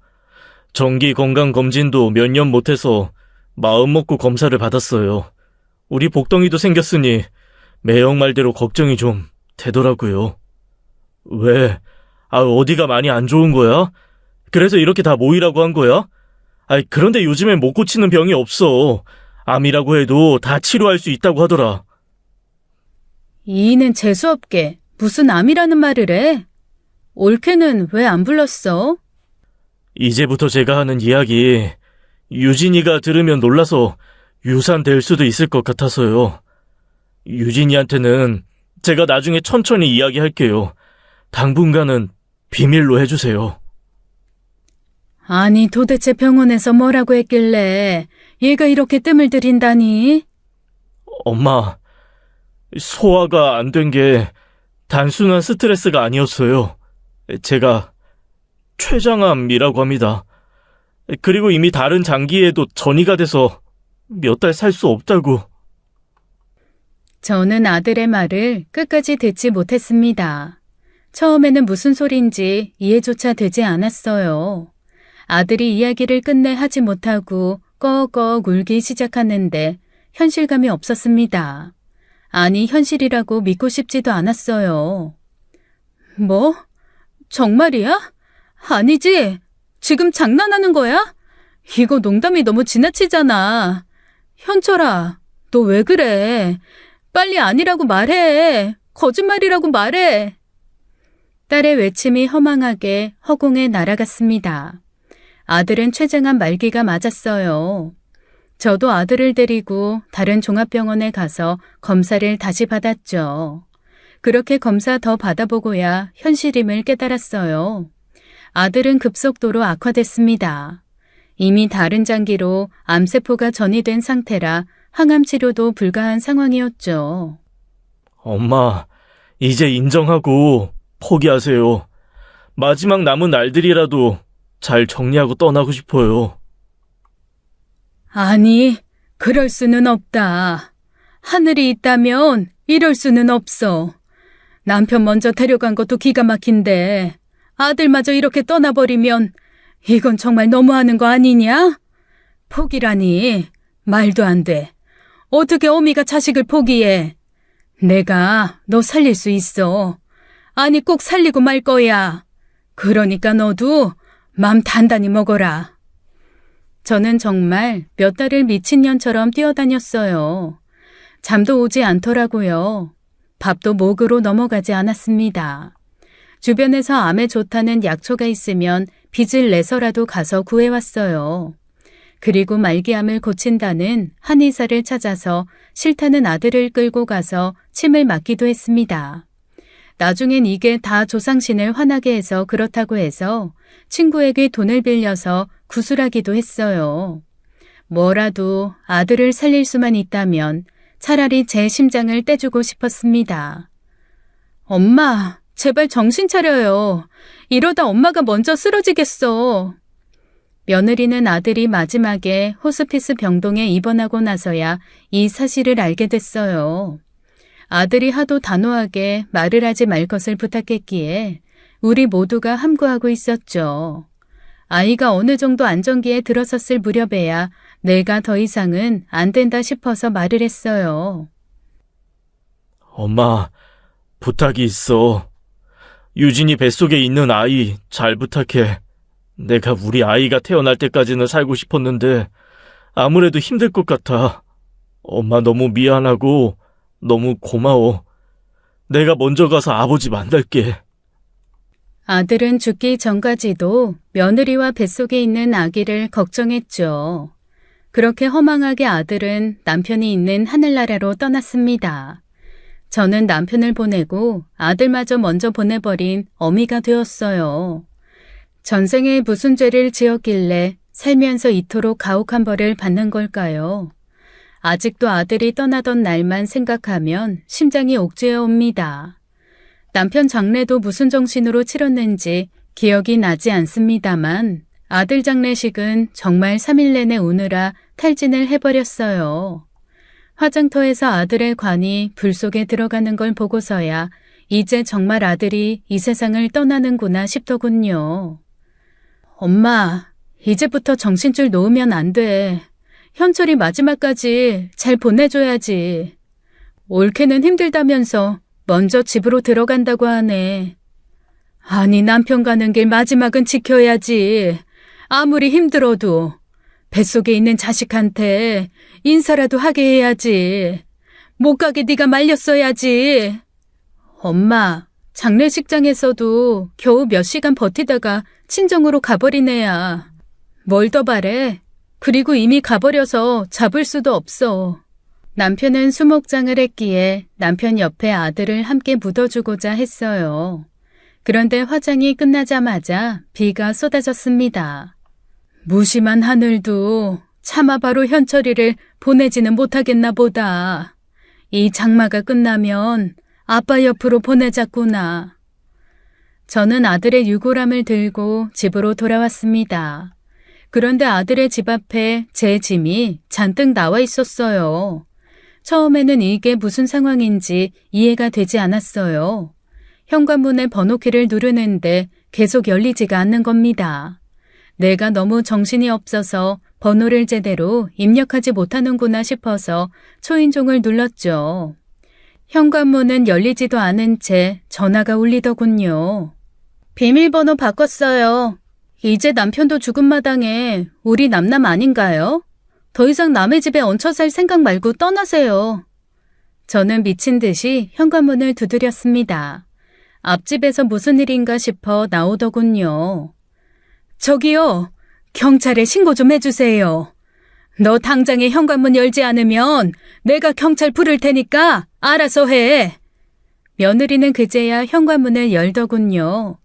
정기 건강 검진도 몇 년 못해서 마음 먹고 검사를 받았어요. 우리 복덩이도 생겼으니 매형 말대로 걱정이 좀 되더라고요. 왜? 어디가 많이 안 좋은 거야? 그래서 이렇게 다 모이라고 한 거야? 그런데 요즘엔 못 고치는 병이 없어. 암이라고 해도 다 치료할 수 있다고 하더라. 이는 재수없게 무슨 암이라는 말을 해? 올케는 왜 안 불렀어? 이제부터 제가 하는 이야기, 유진이가 들으면 놀라서 유산될 수도 있을 것 같아서요. 유진이한테는 제가 나중에 천천히 이야기할게요. 당분간은 비밀로 해주세요. 아니, 도대체 병원에서 뭐라고 했길래 얘가 이렇게 뜸을 들인다니? 엄마, 소화가 안 된 게 단순한 스트레스가 아니었어요. 제가 췌장암이라고 합니다. 그리고 이미 다른 장기에도 전이가 돼서 몇 달 살 수 없다고. 저는 아들의 말을 끝까지 듣지 못했습니다. 처음에는 무슨 소린지 이해조차 되지 않았어요. 아들이 이야기를 끝내 하지 못하고 꺼꺼 울기 시작하는데 현실감이 없었습니다. 아니, 현실이라고 믿고 싶지도 않았어요. 뭐? 정말이야? 아니지? 지금 장난하는 거야? 이거 농담이 너무 지나치잖아. 현철아, 너 왜 그래? 빨리 아니라고 말해. 거짓말이라고 말해. 딸의 외침이 허망하게 허공에 날아갔습니다. 아들은 췌장암 말기가 맞았어요. 저도 아들을 데리고 다른 종합병원에 가서 검사를 다시 받았죠. 그렇게 검사 더 받아보고야 현실임을 깨달았어요. 아들은 급속도로 악화됐습니다. 이미 다른 장기로 암세포가 전이된 상태라 항암 치료도 불가한 상황이었죠. 엄마, 이제 인정하고 포기하세요. 마지막 남은 날들이라도 잘 정리하고 떠나고 싶어요. 아니, 그럴 수는 없다. 하늘이 있다면 이럴 수는 없어. 남편 먼저 데려간 것도 기가 막힌데 아들마저 이렇게 떠나버리면 이건 정말 너무하는 거 아니냐? 포기라니, 말도 안 돼. 어떻게 어미가 자식을 포기해? 내가 너 살릴 수 있어. 아니, 꼭 살리고 말 거야. 그러니까 너도 맘 단단히 먹어라. 저는 정말 몇 달을 미친년처럼 뛰어다녔어요. 잠도 오지 않더라고요. 밥도 목으로 넘어가지 않았습니다. 주변에서 암에 좋다는 약초가 있으면 빚을 내서라도 가서 구해왔어요. 그리고 말기암을 고친다는 한의사를 찾아서 싫다는 아들을 끌고 가서 침을 맞기도 했습니다. 나중엔 이게 다 조상신을 화나게 해서 그렇다고 해서 친구에게 돈을 빌려서 구술하기도 했어요. 뭐라도 아들을 살릴 수만 있다면 차라리 제 심장을 떼주고 싶었습니다. 엄마, 제발 정신 차려요. 이러다 엄마가 먼저 쓰러지겠어. 며느리는 아들이 마지막에 호스피스 병동에 입원하고 나서야 이 사실을 알게 됐어요. 아들이 하도 단호하게 말을 하지 말 것을 부탁했기에 우리 모두가 함구하고 있었죠. 아이가 어느 정도 안정기에 들어섰을 무렵에야 내가 더 이상은 안 된다 싶어서 말을 했어요. 엄마, 부탁이 있어. 유진이 뱃속에 있는 아이 잘 부탁해. 내가 우리 아이가 태어날 때까지는 살고 싶었는데 아무래도 힘들 것 같아. 엄마 너무 미안하고 너무 고마워. 내가 먼저 가서 아버지 만날게. 아들은 죽기 전까지도 며느리와 뱃속에 있는 아기를 걱정했죠. 그렇게 허망하게 아들은 남편이 있는 하늘나라로 떠났습니다. 저는 남편을 보내고 아들마저 먼저 보내버린 어미가 되었어요. 전생에 무슨 죄를 지었길래 살면서 이토록 가혹한 벌을 받는 걸까요? 아직도 아들이 떠나던 날만 생각하면 심장이 옥죄어 옵니다. 남편 장례도 무슨 정신으로 치렀는지 기억이 나지 않습니다만 아들 장례식은 정말 3일 내내 우느라 탈진을 해버렸어요. 화장터에서 아들의 관이 불 속에 들어가는 걸 보고서야 이제 정말 아들이 이 세상을 떠나는구나 싶더군요. 엄마, 이제부터 정신줄 놓으면 안 돼. 현철이 마지막까지 잘 보내줘야지. 올케는 힘들다면서 먼저 집으로 들어간다고 하네. 아니, 남편 가는 길 마지막은 지켜야지. 아무리 힘들어도 뱃속에 있는 자식한테 인사라도 하게 해야지. 못 가게 네가 말렸어야지. 엄마, 장례식장에서도 겨우 몇 시간 버티다가 친정으로 가버린 애야. 뭘 더 바래? 그리고 이미 가버려서 잡을 수도 없어. 남편은 수목장을 했기에 남편 옆에 아들을 함께 묻어주고자 했어요. 그런데 화장이 끝나자마자 비가 쏟아졌습니다. 무심한 하늘도 차마 바로 현철이를 보내지는 못하겠나 보다. 이 장마가 끝나면 아빠 옆으로 보내자꾸나. 저는 아들의 유골함을 들고 집으로 돌아왔습니다. 그런데 아들의 집 앞에 제 짐이 잔뜩 나와 있었어요. 처음에는 이게 무슨 상황인지 이해가 되지 않았어요. 현관문의 번호키를 누르는데 계속 열리지가 않는 겁니다. 내가 너무 정신이 없어서 번호를 제대로 입력하지 못하는구나 싶어서 초인종을 눌렀죠. 현관문은 열리지도 않은 채 전화가 울리더군요. 비밀번호 바꿨어요. 이제 남편도 죽은 마당에 우리 남남 아닌가요? 더 이상 남의 집에 얹혀 살 생각 말고 떠나세요. 저는 미친 듯이 현관문을 두드렸습니다. 앞집에서 무슨 일인가 싶어 나오더군요. 저기요, 경찰에 신고 좀 해주세요. 너 당장에 현관문 열지 않으면 내가 경찰 부를 테니까 알아서 해. 며느리는 그제야 현관문을 열더군요.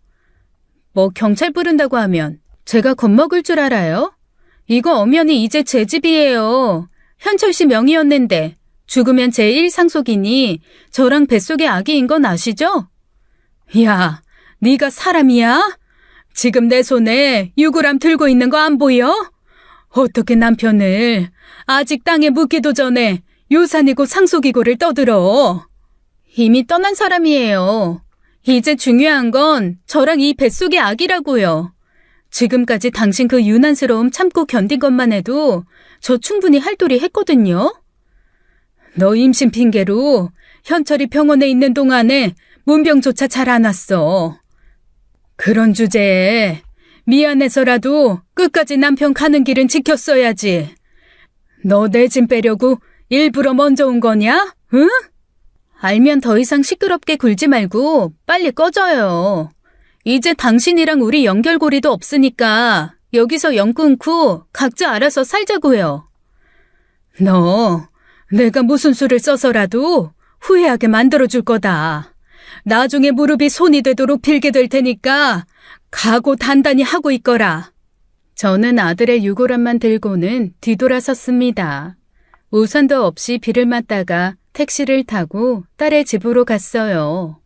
뭐 경찰 부른다고 하면 제가 겁먹을 줄 알아요? 이거 엄연히 이제 제 집이에요. 현철 씨 명의였는데 죽으면 제 일상속이니 저랑 뱃속의 아기인 건 아시죠? 야, 네가 사람이야? 지금 내 손에 유골함 들고 있는 거 안 보여? 어떻게 남편을 아직 땅에 묻기도 전에 유산이고 상속이고를 떠들어. 이미 떠난 사람이에요. 이제 중요한 건 저랑 이 뱃속의 아기라고요. 지금까지 당신 그 유난스러움 참고 견딘 것만 해도 저 충분히 할도리 했거든요. 너 임신 핑계로 현철이 병원에 있는 동안에 문병조차 잘 안 왔어. 그런 주제에 미안해서라도 끝까지 남편 가는 길은 지켰어야지. 너 내 짐 빼려고 일부러 먼저 온 거냐? 응? 알면 더 이상 시끄럽게 굴지 말고 빨리 꺼져요. 이제 당신이랑 우리 연결고리도 없으니까 여기서 연 끊고 각자 알아서 살자고요. 너 내가 무슨 수를 써서라도 후회하게 만들어줄 거다. 나중에 무릎이 손이 되도록 빌게 될 테니까 각오 단단히 하고 있거라. 저는 아들의 유골함만 들고는 뒤돌아섰습니다. 우산도 없이 비를 맞다가 택시를 타고 딸의 집으로 갔어요.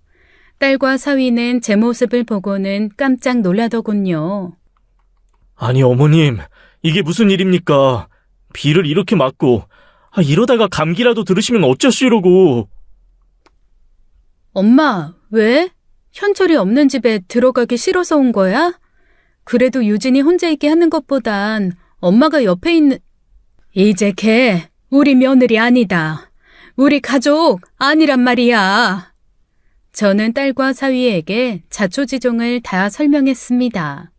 딸과 사위는 제 모습을 보고는 깜짝 놀라더군요. 아니, 어머님, 이게 무슨 일입니까? 비를 이렇게 맞고, 이러다가 감기라도 들으시면 어쩌시려고. 엄마, 왜? 현철이 없는 집에 들어가기 싫어서 온 거야? 그래도 유진이 혼자 있게 하는 것보단 엄마가 옆에 있는... 이제 걔 우리 며느리 아니다. 우리 가족 아니란 말이야. 저는 딸과 사위에게 자초지종을 다 설명했습니다.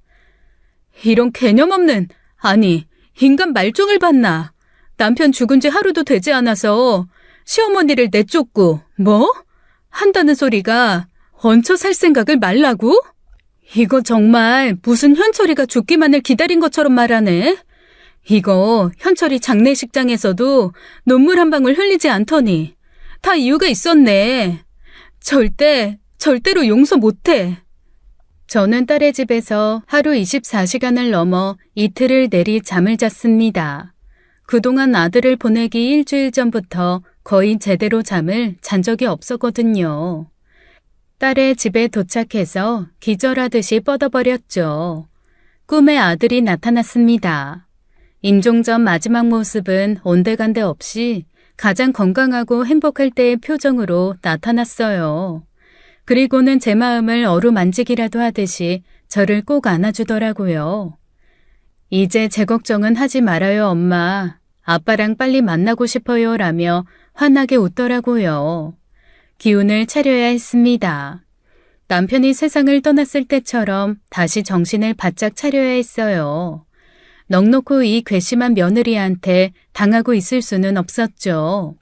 이런 개념 없는, 아니, 인간 말종을 봤나? 남편 죽은 지 하루도 되지 않아서 시어머니를 내쫓고 뭐? 한다는 소리가 얹혀 살 생각을 말라고? 이거 정말 무슨 현철이가 죽기만을 기다린 것처럼 말하네. 이거 현철이 장례식장에서도 눈물 한 방울 흘리지 않더니 다 이유가 있었네. 절대로 용서 못해. 저는 딸의 집에서 하루 24시간을 넘어 이틀을 내리 잠을 잤습니다. 그동안 아들을 보내기 일주일 전부터 거의 제대로 잠을 잔 적이 없었거든요. 딸의 집에 도착해서 기절하듯이 뻗어버렸죠. 꿈에 아들이 나타났습니다. 임종 전 마지막 모습은 온데간데 없이 가장 건강하고 행복할 때의 표정으로 나타났어요. 그리고는 제 마음을 어루만지기라도 하듯이 저를 꼭 안아주더라고요. 이제 제 걱정은 하지 말아요, 엄마. 아빠랑 빨리 만나고 싶어요 라며 환하게 웃더라고요. 기운을 차려야 했습니다. 남편이 세상을 떠났을 때처럼 다시 정신을 바짝 차려야 했어요. 넉넉고 이 괘씸한 며느리한테 당하고 있을 수는 없었죠.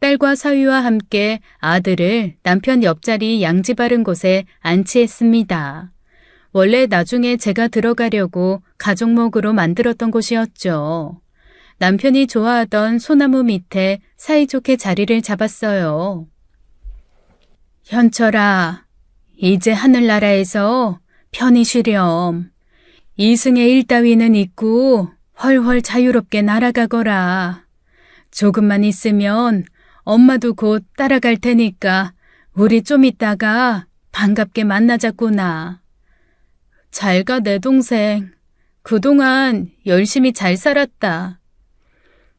딸과 사위와 함께 아들을 남편 옆자리 양지 바른 곳에 안치했습니다. 원래 나중에 제가 들어가려고 가족목으로 만들었던 곳이었죠. 남편이 좋아하던 소나무 밑에 사이좋게 자리를 잡았어요. 현철아, 이제 하늘나라에서 편히 쉬렴. 이승의 일 따위는 있고 훨훨 자유롭게 날아가거라. 조금만 있으면 엄마도 곧 따라갈 테니까 우리 좀 있다가 반갑게 만나자꾸나. 잘 가 내 동생. 그동안 열심히 잘 살았다.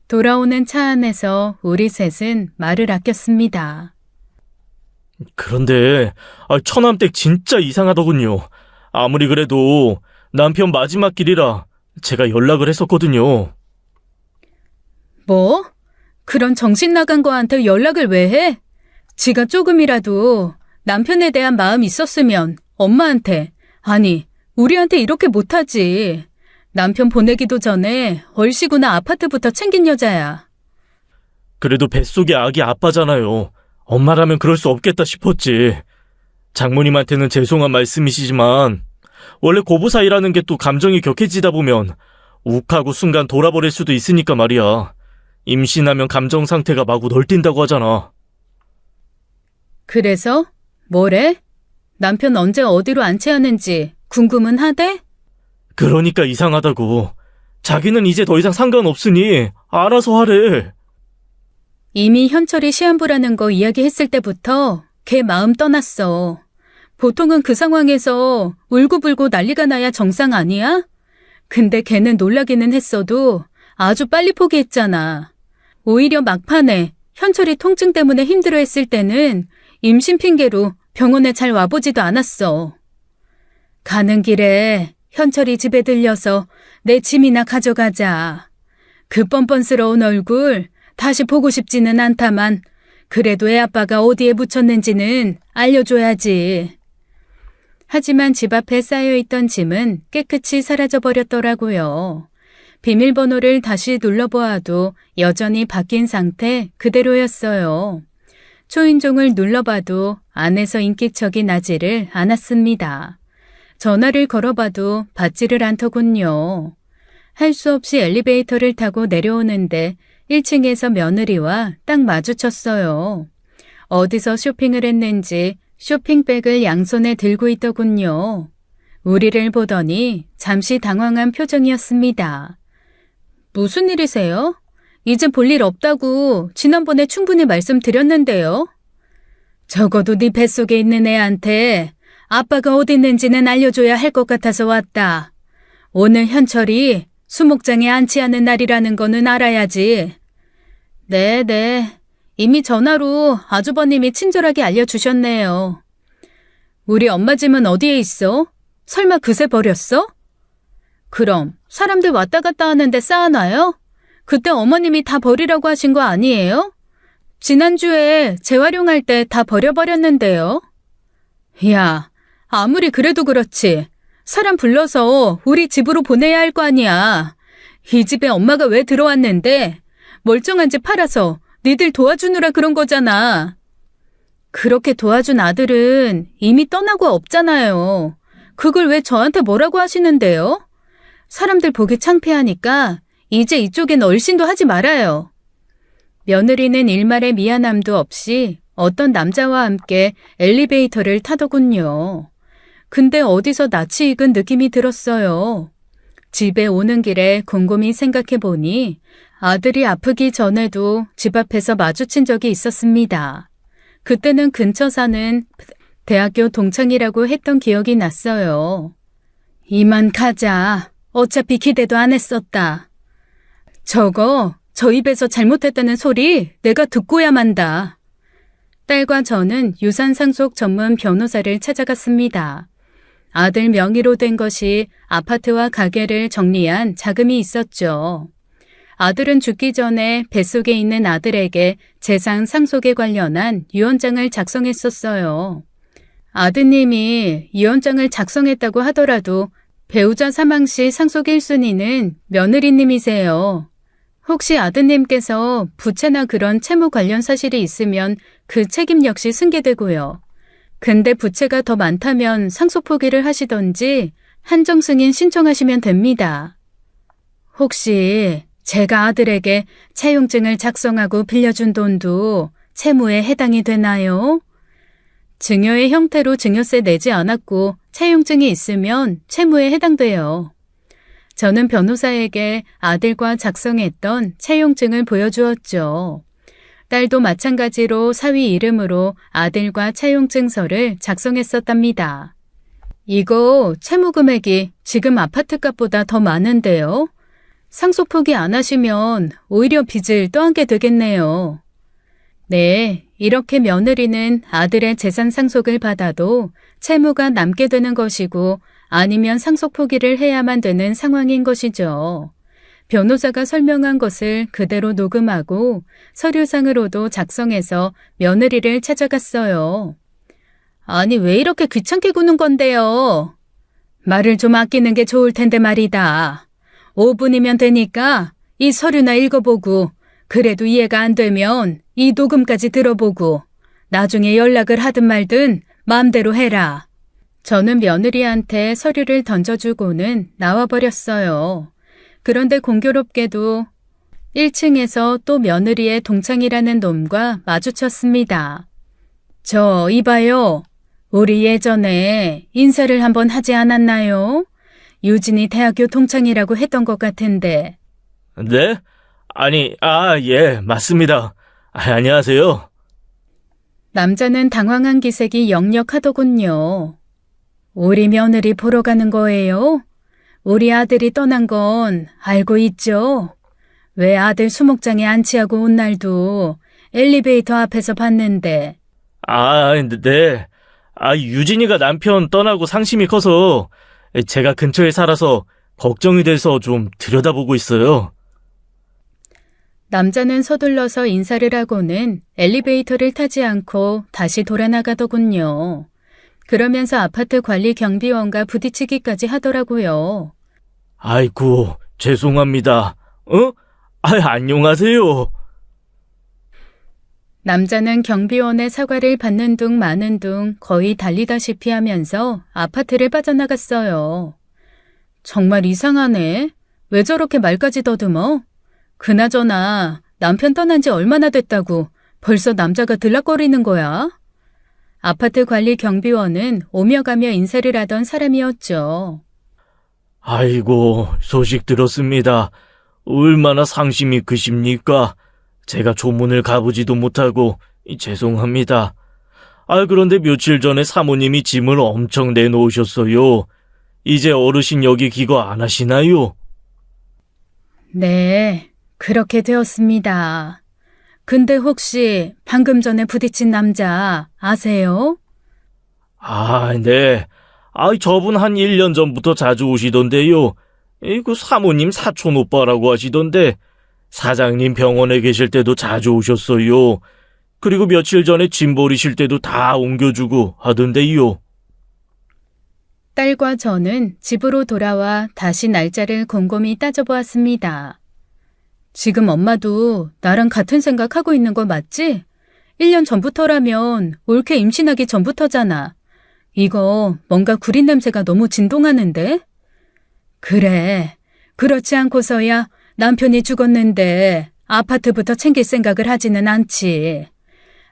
돌아오는 차 안에서 우리 셋은 말을 아꼈습니다. 그런데 처남댁 진짜 이상하더군요. 아무리 그래도 남편 마지막 길이라 제가 연락을 했었거든요. 뭐? 그런 정신 나간 거한테 연락을 왜 해? 지가 조금이라도 남편에 대한 마음 있었으면 엄마한테, 아니 우리한테 이렇게 못하지. 남편 보내기도 전에 얼씨구나 아파트부터 챙긴 여자야. 그래도 뱃속의 아기 아빠잖아요. 엄마라면 그럴 수 없겠다 싶었지. 장모님한테는 죄송한 말씀이시지만 원래 고부 사이라는 게 또 감정이 격해지다 보면 욱하고 순간 돌아버릴 수도 있으니까 말이야. 임신하면 감정 상태가 마구 널뛴다고 하잖아. 그래서? 뭐래? 남편 언제 어디로 안치하는지 궁금은 하대? 그러니까 이상하다고. 자기는 이제 더 이상 상관없으니 알아서 하래. 이미 현철이 시한부라는 거 이야기했을 때부터 걔 마음 떠났어. 보통은 그 상황에서 울고불고 난리가 나야 정상 아니야? 근데 걔는 놀라기는 했어도 아주 빨리 포기했잖아. 오히려 막판에 현철이 통증 때문에 힘들어했을 때는 임신 핑계로 병원에 잘 와보지도 않았어. 가는 길에 현철이 집에 들려서 내 짐이나 가져가자. 그 뻔뻔스러운 얼굴 다시 보고 싶지는 않다만 그래도 애 아빠가 어디에 묻혔는지는 알려줘야지. 하지만 집 앞에 쌓여있던 짐은 깨끗이 사라져버렸더라고요. 비밀번호를 다시 눌러보아도 여전히 바뀐 상태 그대로였어요. 초인종을 눌러봐도 안에서 인기척이 나지를 않았습니다. 전화를 걸어봐도 받지를 않더군요. 할 수 없이 엘리베이터를 타고 내려오는데 1층에서 며느리와 딱 마주쳤어요. 어디서 쇼핑을 했는지 쇼핑백을 양손에 들고 있더군요. 우리를 보더니 잠시 당황한 표정이었습니다. 무슨 일이세요? 이제 볼 일 없다고 지난번에 충분히 말씀드렸는데요. 적어도 네 뱃속에 있는 애한테 아빠가 어디 있는지는 알려줘야 할 것 같아서 왔다. 오늘 현철이 수목장에 안치하는 날이라는 거는 알아야지. 네. 이미 전화로 아주버님이 친절하게 알려주셨네요. 우리 엄마 짐은 어디에 있어? 설마 그새 버렸어? 그럼 사람들 왔다 갔다 하는데 쌓아놔요? 그때 어머님이 다 버리라고 하신 거 아니에요? 지난주에 재활용할 때 다 버려버렸는데요. 야, 아무리 그래도 그렇지. 사람 불러서 우리 집으로 보내야 할 거 아니야. 이 집에 엄마가 왜 들어왔는데 멀쩡한 집 팔아서 니들 도와주느라 그런 거잖아. 그렇게 도와준 아들은 이미 떠나고 없잖아요. 그걸 왜 저한테 뭐라고 하시는데요? 사람들 보기 창피하니까 이제 이쪽엔 얼씬도 하지 말아요. 며느리는 일말의 미안함도 없이 어떤 남자와 함께 엘리베이터를 타더군요. 근데 어디서 낯이 익은 느낌이 들었어요. 집에 오는 길에 곰곰이 생각해보니 아들이 아프기 전에도 집 앞에서 마주친 적이 있었습니다. 그때는 근처 사는 대학교 동창이라고 했던 기억이 났어요. 이만 가자. 어차피 기대도 안 했었다. 저거 저 입에서 잘못했다는 소리 내가 듣고야 만다. 딸과 저는 유산 상속 전문 변호사를 찾아갔습니다. 아들 명의로 된 것이 아파트와 가게를 정리한 자금이 있었죠. 아들은 죽기 전에 뱃속에 있는 아들에게 재산 상속에 관련한 유언장을 작성했었어요. 아드님이 유언장을 작성했다고 하더라도 배우자 사망 시 상속 1순위는 며느리님이세요. 혹시 아드님께서 부채나 그런 채무 관련 사실이 있으면 그 책임 역시 승계되고요. 근데 부채가 더 많다면 상속 포기를 하시던지 한정 승인 신청하시면 됩니다. 혹시 제가 아들에게 차용증을 작성하고 빌려준 돈도 채무에 해당이 되나요? 증여의 형태로 증여세 내지 않았고 차용증이 있으면 채무에 해당돼요. 저는 변호사에게 아들과 작성했던 차용증을 보여주었죠. 딸도 마찬가지로 사위 이름으로 아들과 차용증서를 작성했었답니다. 이거 채무 금액이 지금 아파트값보다 더 많은데요. 상속 포기 안 하시면 오히려 빚을 떠안게 되겠네요. 네, 이렇게 며느리는 아들의 재산 상속을 받아도 채무가 남게 되는 것이고 아니면 상속 포기를 해야만 되는 상황인 것이죠. 변호사가 설명한 것을 그대로 녹음하고 서류상으로도 작성해서 며느리를 찾아갔어요. 아니, 왜 이렇게 귀찮게 구는 건데요? 말을 좀 아끼는 게 좋을 텐데 말이다. 5분이면 되니까 이 서류나 읽어보고 그래도 이해가 안 되면 이 녹음까지 들어보고 나중에 연락을 하든 말든 마음대로 해라. 저는 며느리한테 서류를 던져주고는 나와버렸어요. 그런데 공교롭게도 1층에서 또 며느리의 동창이라는 놈과 마주쳤습니다. 저 이봐요. 우리 예전에 인사를 한번 하지 않았나요? 유진이 대학교 동창이라고 했던 것 같은데. 네? 아니, 예, 맞습니다. 안녕하세요. 남자는 당황한 기색이 역력하더군요. 우리 며느리 보러 가는 거예요? 우리 아들이 떠난 건 알고 있죠? 왜 아들 수목장에 안치하고 온 날도 엘리베이터 앞에서 봤는데. 네. 유진이가 남편 떠나고 상심이 커서 제가 근처에 살아서 걱정이 돼서 좀 들여다보고 있어요. 남자는 서둘러서 인사를 하고는 엘리베이터를 타지 않고 다시 돌아나가더군요. 그러면서 아파트 관리 경비원과 부딪히기까지 하더라고요. 아이고, 죄송합니다. 안녕하세요. 남자는 경비원의 사과를 받는 둥 마는 둥 거의 달리다시피 하면서 아파트를 빠져나갔어요. 정말 이상하네. 왜 저렇게 말까지 더듬어? 그나저나 남편 떠난 지 얼마나 됐다고 벌써 남자가 들락거리는 거야? 아파트 관리 경비원은 오며 가며 인사를 하던 사람이었죠. 아이고, 소식 들었습니다. 얼마나 상심이 크십니까? 제가 조문을 가보지도 못하고 죄송합니다. 그런데 며칠 전에 사모님이 짐을 엄청 내놓으셨어요. 이제 어르신 여기 기거 안 하시나요? 네, 그렇게 되었습니다. 근데 혹시 방금 전에 부딪힌 남자 아세요? 네. 저분 한 1년 전부터 자주 오시던데요. 그 사모님 사촌 오빠라고 하시던데 사장님 병원에 계실 때도 자주 오셨어요. 그리고 며칠 전에 짐 버리실 때도 다 옮겨주고 하던데요. 딸과 저는 집으로 돌아와 다시 날짜를 곰곰이 따져보았습니다. 지금 엄마도 나랑 같은 생각하고 있는 거 맞지? 1년 전부터라면 올케 임신하기 전부터잖아. 이거 뭔가 구린 냄새가 너무 진동하는데? 그래, 그렇지 않고서야 남편이 죽었는데 아파트부터 챙길 생각을 하지는 않지.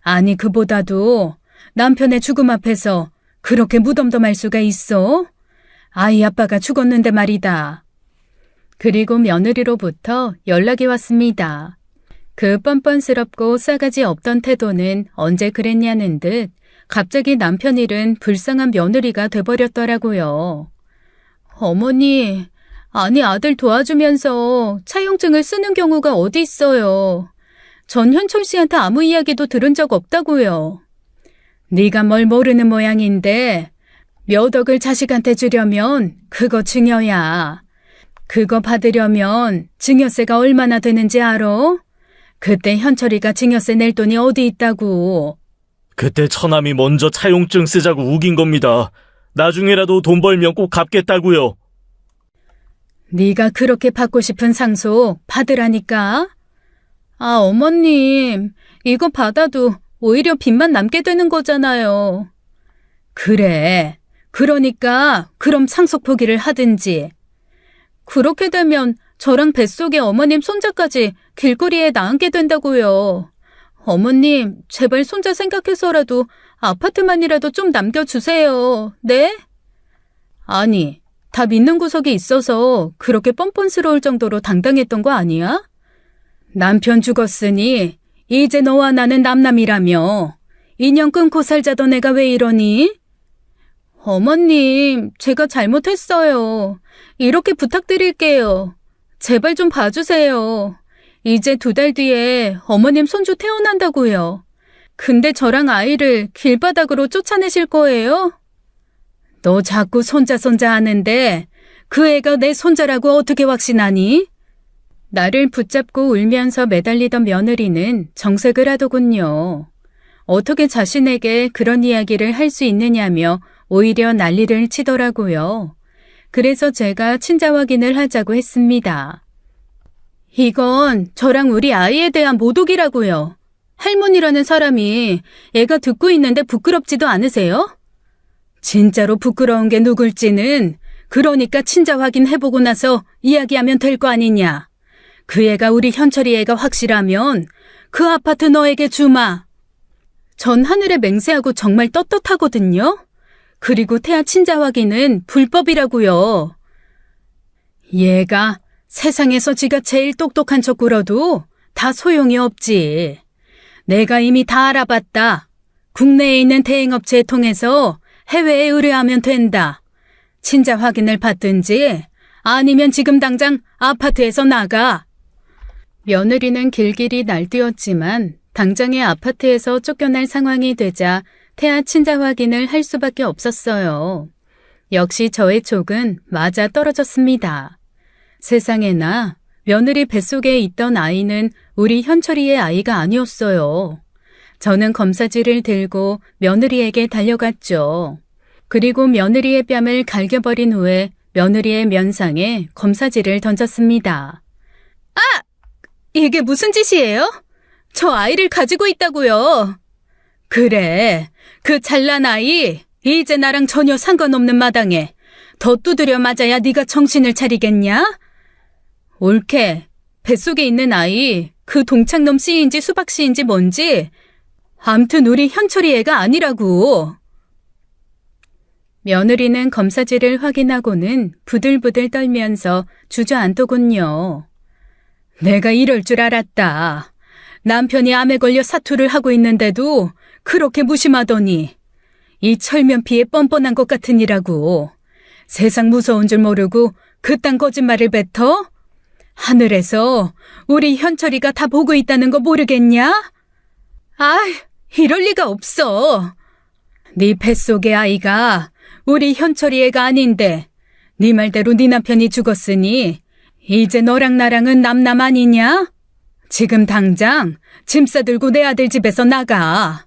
아니, 그보다도 남편의 죽음 앞에서 그렇게 무덤덤할 수가 있어? 아이 아빠가 죽었는데 말이다. 그리고 며느리로부터 연락이 왔습니다. 그 뻔뻔스럽고 싸가지 없던 태도는 언제 그랬냐는 듯 갑자기 남편 일은 불쌍한 며느리가 돼버렸더라고요. 어머니, 아니 아들 도와주면서 차용증을 쓰는 경우가 어디 있어요. 전 현철 씨한테 아무 이야기도 들은 적 없다고요. 네가 뭘 모르는 모양인데 몇 억을 자식한테 주려면 그거 증여야. 그거 받으려면 증여세가 얼마나 되는지 알아? 그때 현철이가 증여세 낼 돈이 어디 있다고. 그때 처남이 먼저 차용증 쓰자고 우긴 겁니다. 나중에라도 돈 벌면 꼭 갚겠다고요. 네가 그렇게 받고 싶은 상속 받으라니까. 아, 어머님, 이거 받아도 오히려 빚만 남게 되는 거잖아요. 그래. 그러니까 그럼 상속 포기를 하든지. 그렇게 되면 저랑 뱃속에 어머님 손자까지 길거리에 나앉게 된다고요. 어머님, 제발 손자 생각해서라도 아파트만이라도 좀 남겨주세요. 네? 아니, 다 믿는 구석이 있어서 그렇게 뻔뻔스러울 정도로 당당했던 거 아니야? 남편 죽었으니 이제 너와 나는 남남이라며. 인연 끊고 살자던 애가 왜 이러니? 어머님, 제가 잘못했어요. 이렇게 부탁드릴게요. 제발 좀 봐주세요. 이제 2달 뒤에 어머님 손주 태어난다고요. 근데 저랑 아이를 길바닥으로 쫓아내실 거예요? 너 자꾸 손자 하는데 그 애가 내 손자라고 어떻게 확신하니? 나를 붙잡고 울면서 매달리던 며느리는 정색을 하더군요. 어떻게 자신에게 그런 이야기를 할 수 있느냐며 오히려 난리를 치더라고요. 그래서 제가 친자 확인을 하자고 했습니다. 이건 저랑 우리 아이에 대한 모독이라고요. 할머니라는 사람이 애가 듣고 있는데 부끄럽지도 않으세요? 진짜로 부끄러운 게 누굴지는 그러니까 친자 확인해보고 나서 이야기하면 될 거 아니냐. 그 애가 우리 현철이 애가 확실하면 그 아파트 너에게 주마. 전 하늘에 맹세하고 정말 떳떳하거든요. 그리고 태아 친자 확인은 불법이라고요. 얘가 세상에서 지가 제일 똑똑한 척 굴어도 다 소용이 없지. 내가 이미 다 알아봤다. 국내에 있는 대행업체에 통해서 해외에 의뢰하면 된다. 친자 확인을 받든지 아니면 지금 당장 아파트에서 나가. 며느리는 길길이 날뛰었지만 당장의 아파트에서 쫓겨날 상황이 되자 태아 친자 확인을 할 수밖에 없었어요. 역시 저의 촉은 맞아 떨어졌습니다. 세상에나 며느리 뱃속에 있던 아이는 우리 현철이의 아이가 아니었어요. 저는 검사지를 들고 며느리에게 달려갔죠. 그리고 며느리의 뺨을 갈겨버린 후에 며느리의 면상에 검사지를 던졌습니다. 아! 이게 무슨 짓이에요? 저 아이를 가지고 있다고요. 그래, 그 잘난 아이 이제 나랑 전혀 상관없는 마당에 더 두드려 맞아야 네가 정신을 차리겠냐? 옳게 뱃속에 있는 아이 그 동창놈 씨인지 수박 씨인지 뭔지 암튼 우리 현철이 애가 아니라고. 며느리는 검사지를 확인하고는 부들부들 떨면서 주저앉더군요. 내가 이럴 줄 알았다. 남편이 암에 걸려 사투를 하고 있는데도 그렇게 무심하더니 이 철면피에 뻔뻔한 것 같으니라고. 세상 무서운 줄 모르고 그딴 거짓말을 뱉어? 하늘에서 우리 현철이가 다 보고 있다는 거 모르겠냐? 아, 이럴 리가 없어. 네 뱃속의 아이가 우리 현철이 애가 아닌데 네 말대로 네 남편이 죽었으니 이제 너랑 나랑은 남남 아니냐? 지금 당장 짐 싸들고 내 아들 집에서 나가.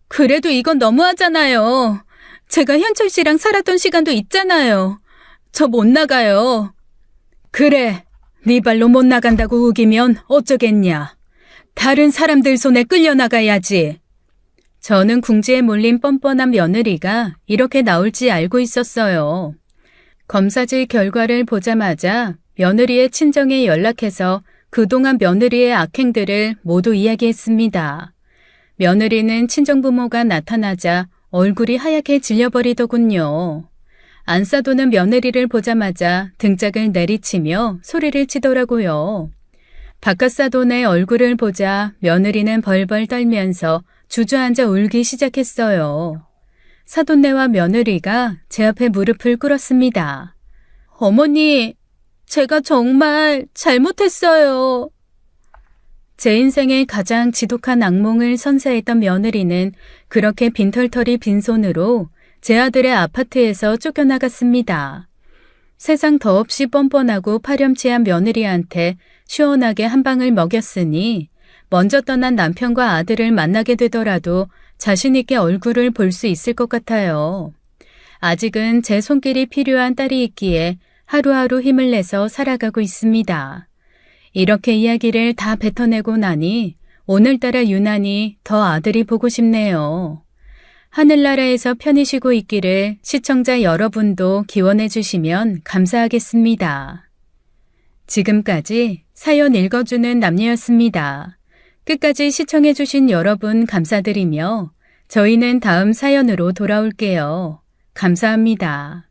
그래도 이건 너무하잖아요. 제가 현철 씨랑 살았던 시간도 있잖아요. 저 못 나가요. 그래, 네 발로 못 나간다고 우기면 어쩌겠냐. 다른 사람들 손에 끌려나가야지. 저는 궁지에 몰린 뻔뻔한 며느리가 이렇게 나올지 알고 있었어요. 검사지 결과를 보자마자 며느리의 친정에 연락해서 그동안 며느리의 악행들을 모두 이야기했습니다. 며느리는 친정부모가 나타나자 얼굴이 하얗게 질려버리더군요. 안 싸도는 며느리를 보자마자 등짝을 내리치며 소리를 치더라고요. 바깥 사돈의 얼굴을 보자 며느리는 벌벌 떨면서 주저앉아 울기 시작했어요. 사돈네와 며느리가 제 앞에 무릎을 꿇었습니다. 어머니, 제가 정말 잘못했어요. 제 인생의 가장 지독한 악몽을 선사했던 며느리는 그렇게 빈털터리 빈손으로 제 아들의 아파트에서 쫓겨나갔습니다. 세상 더없이 뻔뻔하고 파렴치한 며느리한테 시원하게 한 방을 먹였으니 먼저 떠난 남편과 아들을 만나게 되더라도 자신 있게 얼굴을 볼 수 있을 것 같아요. 아직은 제 손길이 필요한 딸이 있기에 하루하루 힘을 내서 살아가고 있습니다. 이렇게 이야기를 다 뱉어내고 나니 오늘따라 유난히 더 아들이 보고 싶네요. 하늘나라에서 편히 쉬고 있기를 시청자 여러분도 기원해 주시면 감사하겠습니다. 지금까지 사연 읽어주는 남녀였습니다. 끝까지 시청해 주신 여러분 감사드리며 저희는 다음 사연으로 돌아올게요. 감사합니다.